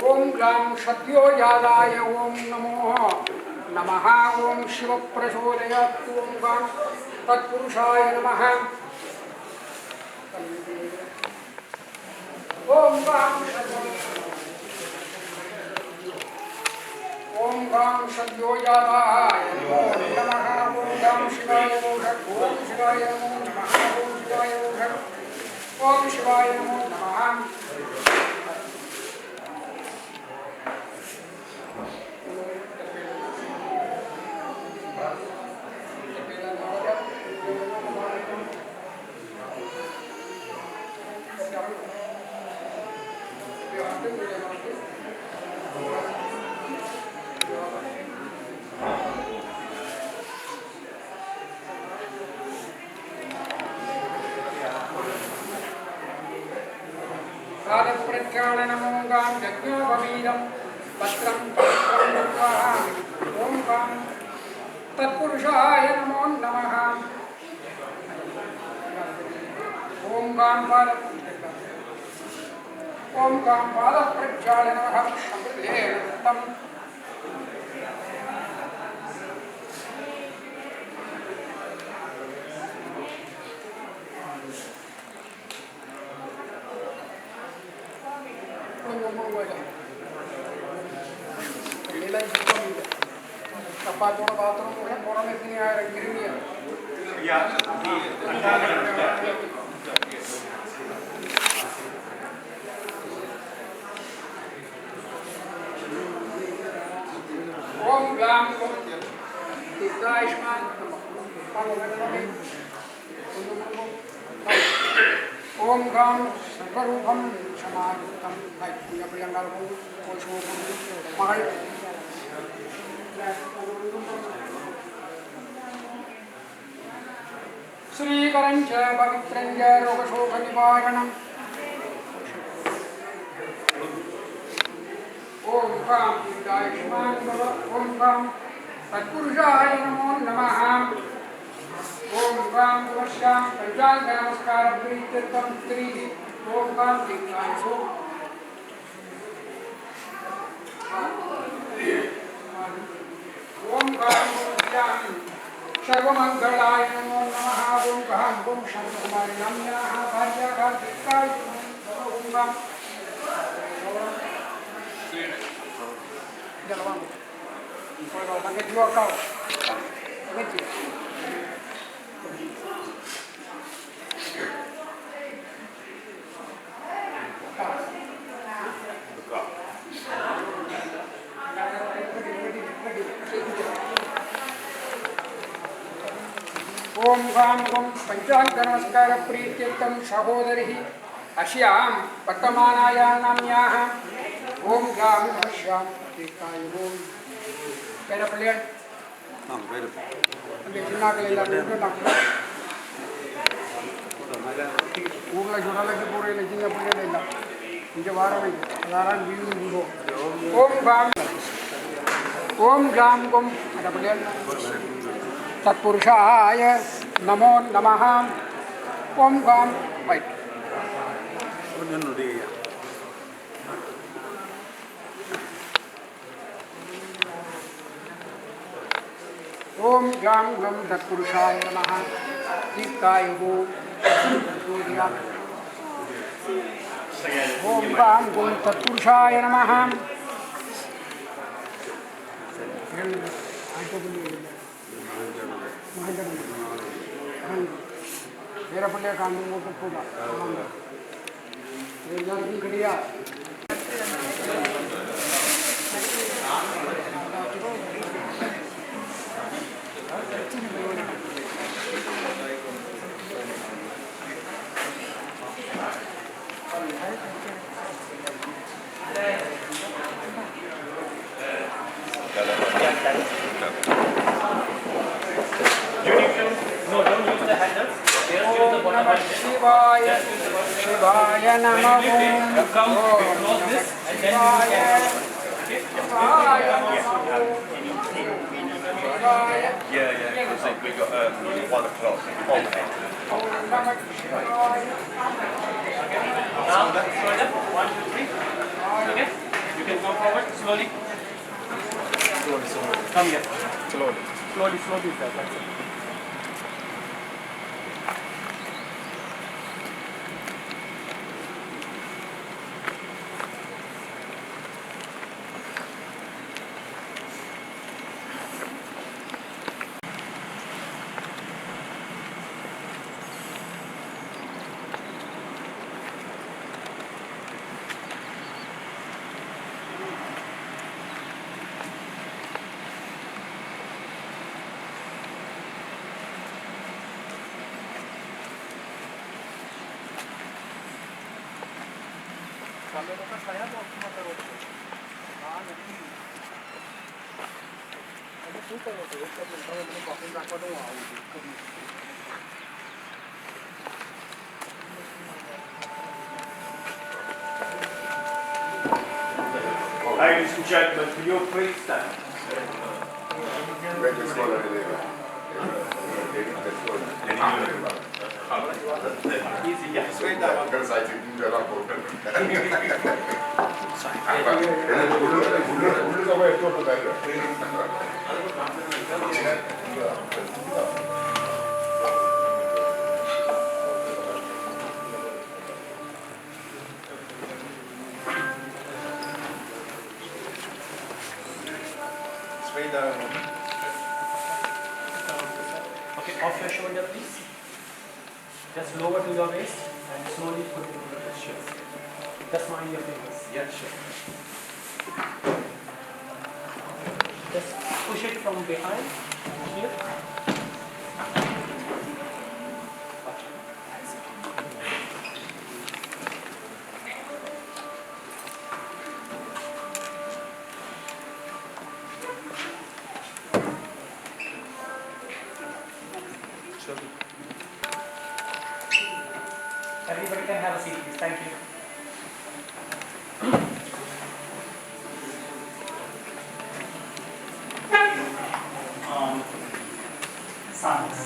ओम ग्लां सद्योजाताय ओम नमो नमः ओम शिव प्रचोदयात् ओम गां तत्पुरुषाय नमः ओम गां ओम गां सद्योजाताय नमो नमः ओम गां शिवाय नमः ओम शिवाय नमो नमः ओम शिवाय नमः ओम शिवाय नमो नमः प्रज्ञानमो गां यज्ञोपवीदं पत्रं ओम गां तत्पुरुषाय नमो नमः ओम गां पादप्रज्ञानमः शम्भुदेवं ओम ग्लां दीर्घायुष्मान ओम गां सर्वरूपं समायुक्तं दैत्यप्रियङ्गं मகள் श्रीकरं च पवित्रं च रोगशोकनिवारणम् ओम गां दीर्घायुष्मान भव ओम गां तत्पुरुषाय नमो नमः ओम गां नमस्यां पंचांग नमस्कार प्रीत्यर्थम त्रिहि ओम काम दीक्षाय हो ओम काम पूज्यां सर्वमंगलाय नमो नमः ओम काम ओम शांतकुमारी नाम्याः भार्याः दीक्षाय ओम काम जलवां कोई बात नहीं जो का ओम गाम ओम पंचांग नमस्कार प्रीत्यर्थम सहोदरी अश्यां वर्तमानाया नाम्याः ओम गाम अश्यां दीक्षाय ओम पेरा प्लेट लेकिन आगे ले जाने को ना ऊर्ला जोड़ा लगे पूरे लेकिन अपने ले ला इनके बारे में नारायण व्यू बुरो ओम गाम ओम पेरा प्लेट तत्पुरुषाय नमो नमः ओम गाम वाइट ओम गाम गम तत्पुरुषाय नमः दीप्ताय वो ओम गाम गम तत्पुरुषाय नमः मेरा पल्ले काम वो तो पूरा ये लड़की खड़िया No, don't use the handles. Just use the bottom handle. शिवाय शिवाय नमः You come, you close this, and then you can. शिवाय Yeah, because we got 1 o'clock on it. नमः शिवाय Now, shoulder, 1, 2, 3. Okay? You can come forward slowly. Come here. Slowly, sir. That's it. Ladies and gentlemen, can you please stand? Easy, yeah. Okay, off your shoulder, please. Just lower to your waist and slowly put it into the chest. Just mind your fingers. Yeah, sure. Just push it from behind here. Everybody can have a seat, please. Thank you. Science.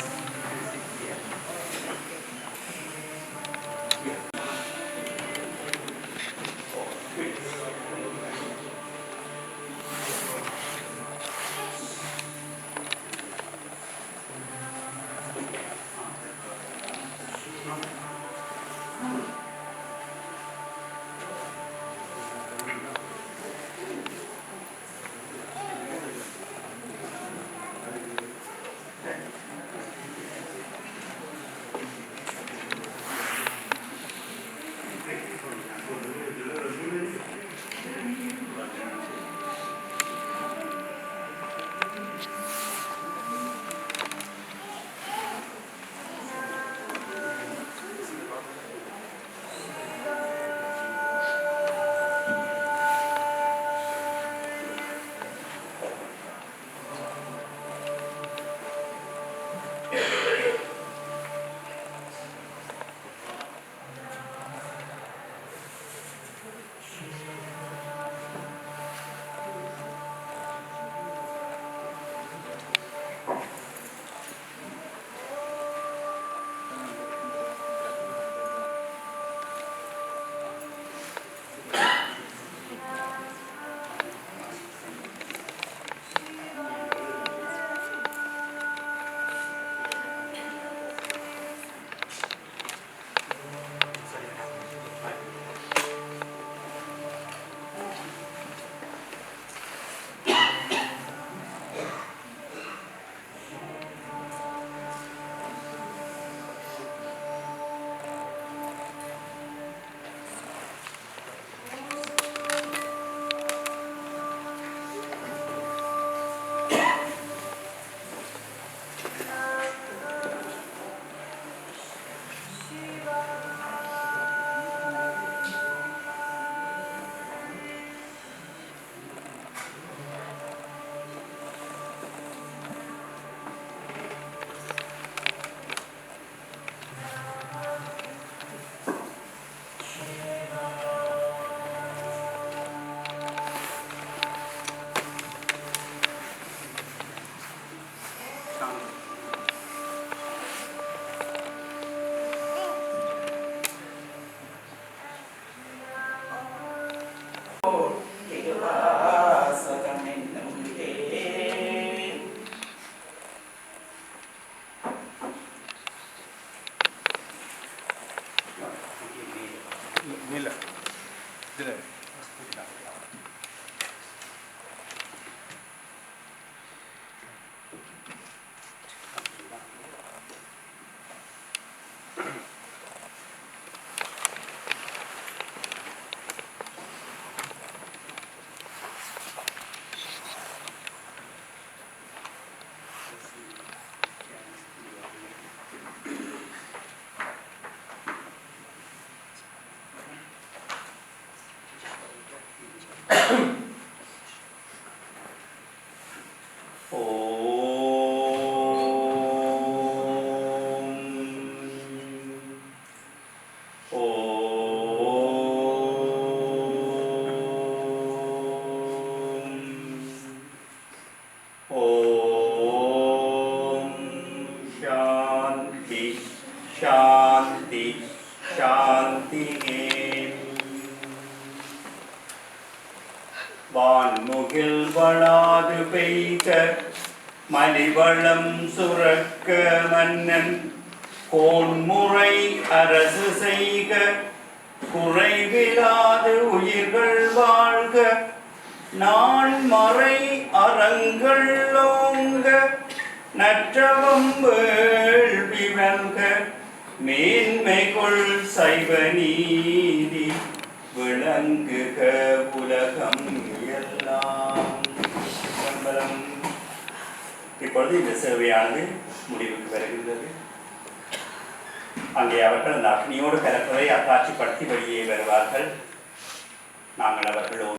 சாந்தியே வான்முகில் வளாது பெய்த மலிவளம் சுரக்க மன்னன் கோன்முறை அரசு செய்க குறைவிலாது உயிர்கள் வாழ்க நான்மறை அறங்கள் ஓங்க நற்றவம் வேள்வி வெல்க மேன்மைகொள் சைவ நீதி விளங்குக உலகம் எல்லாம். இப்பொழுது இந்த சேவையானது முடிவுக்கு வருகின்றது. அங்கே அவர்கள் அந்த அக்னியோடு கலப்பதை அத்தாட்சிப்படுத்தி வெளியே வருவார்கள். நாங்கள் அவர்களோடு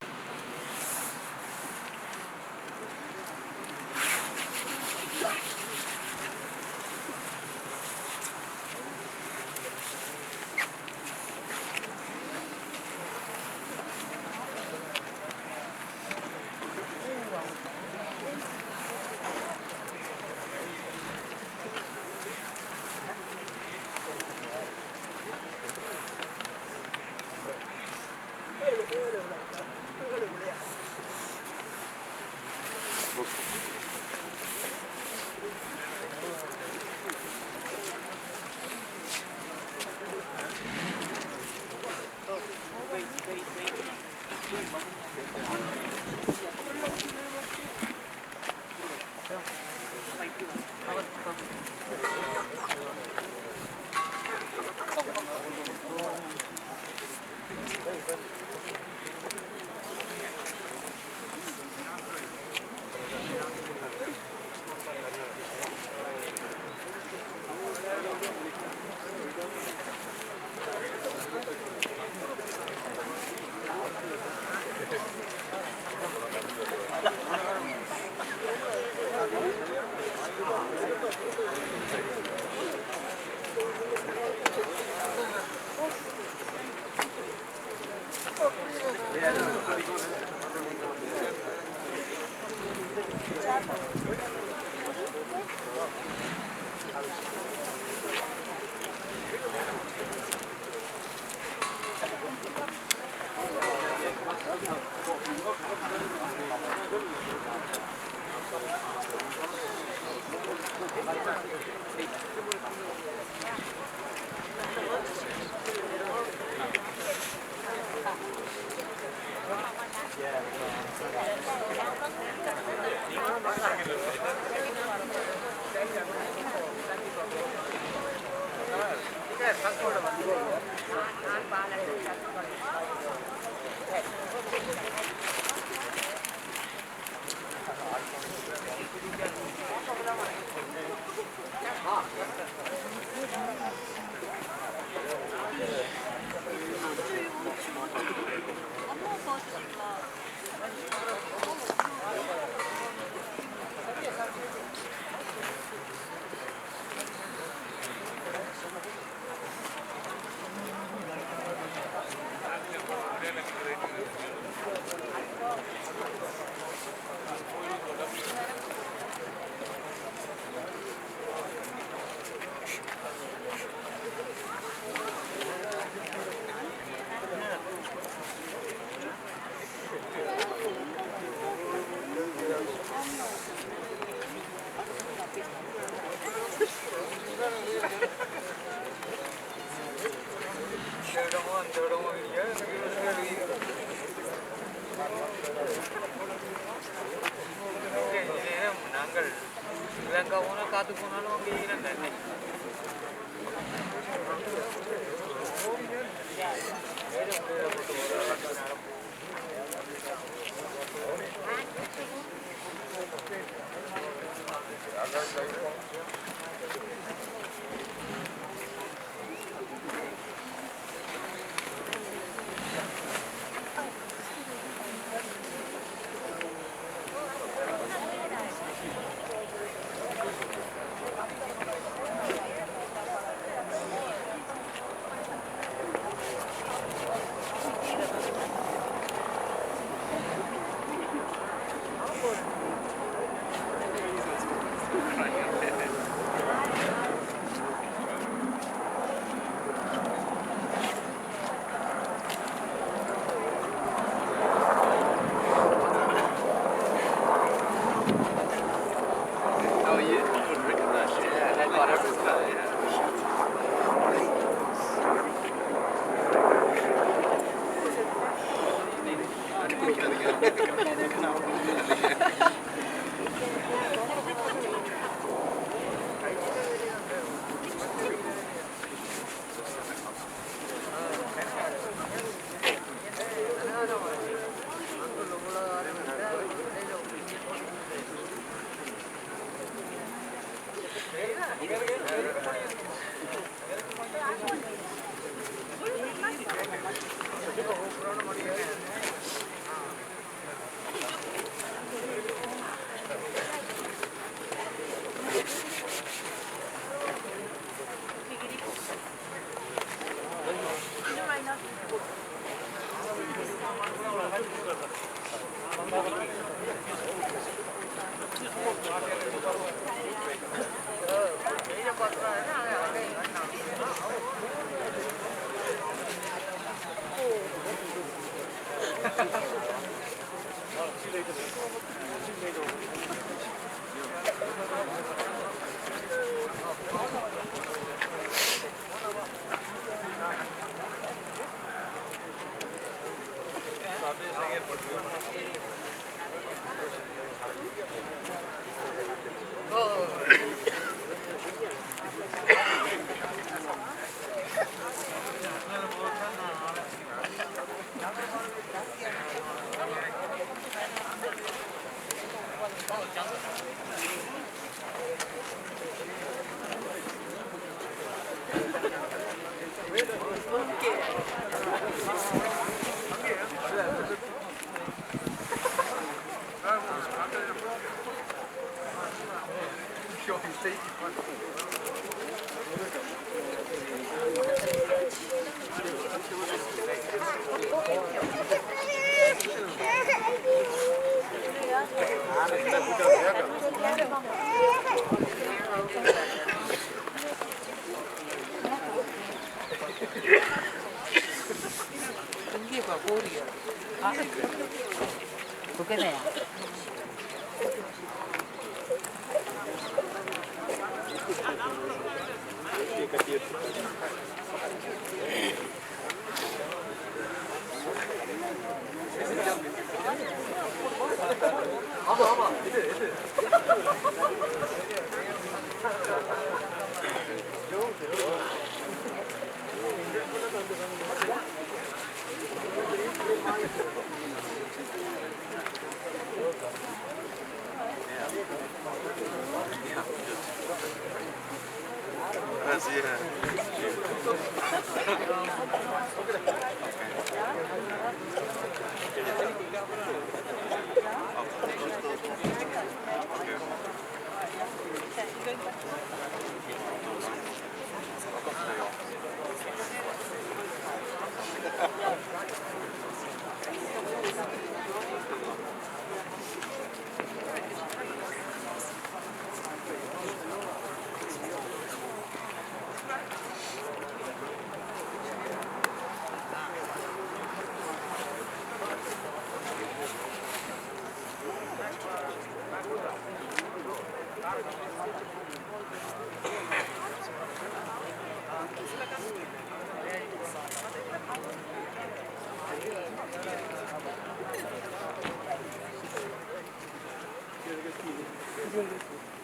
Gracias.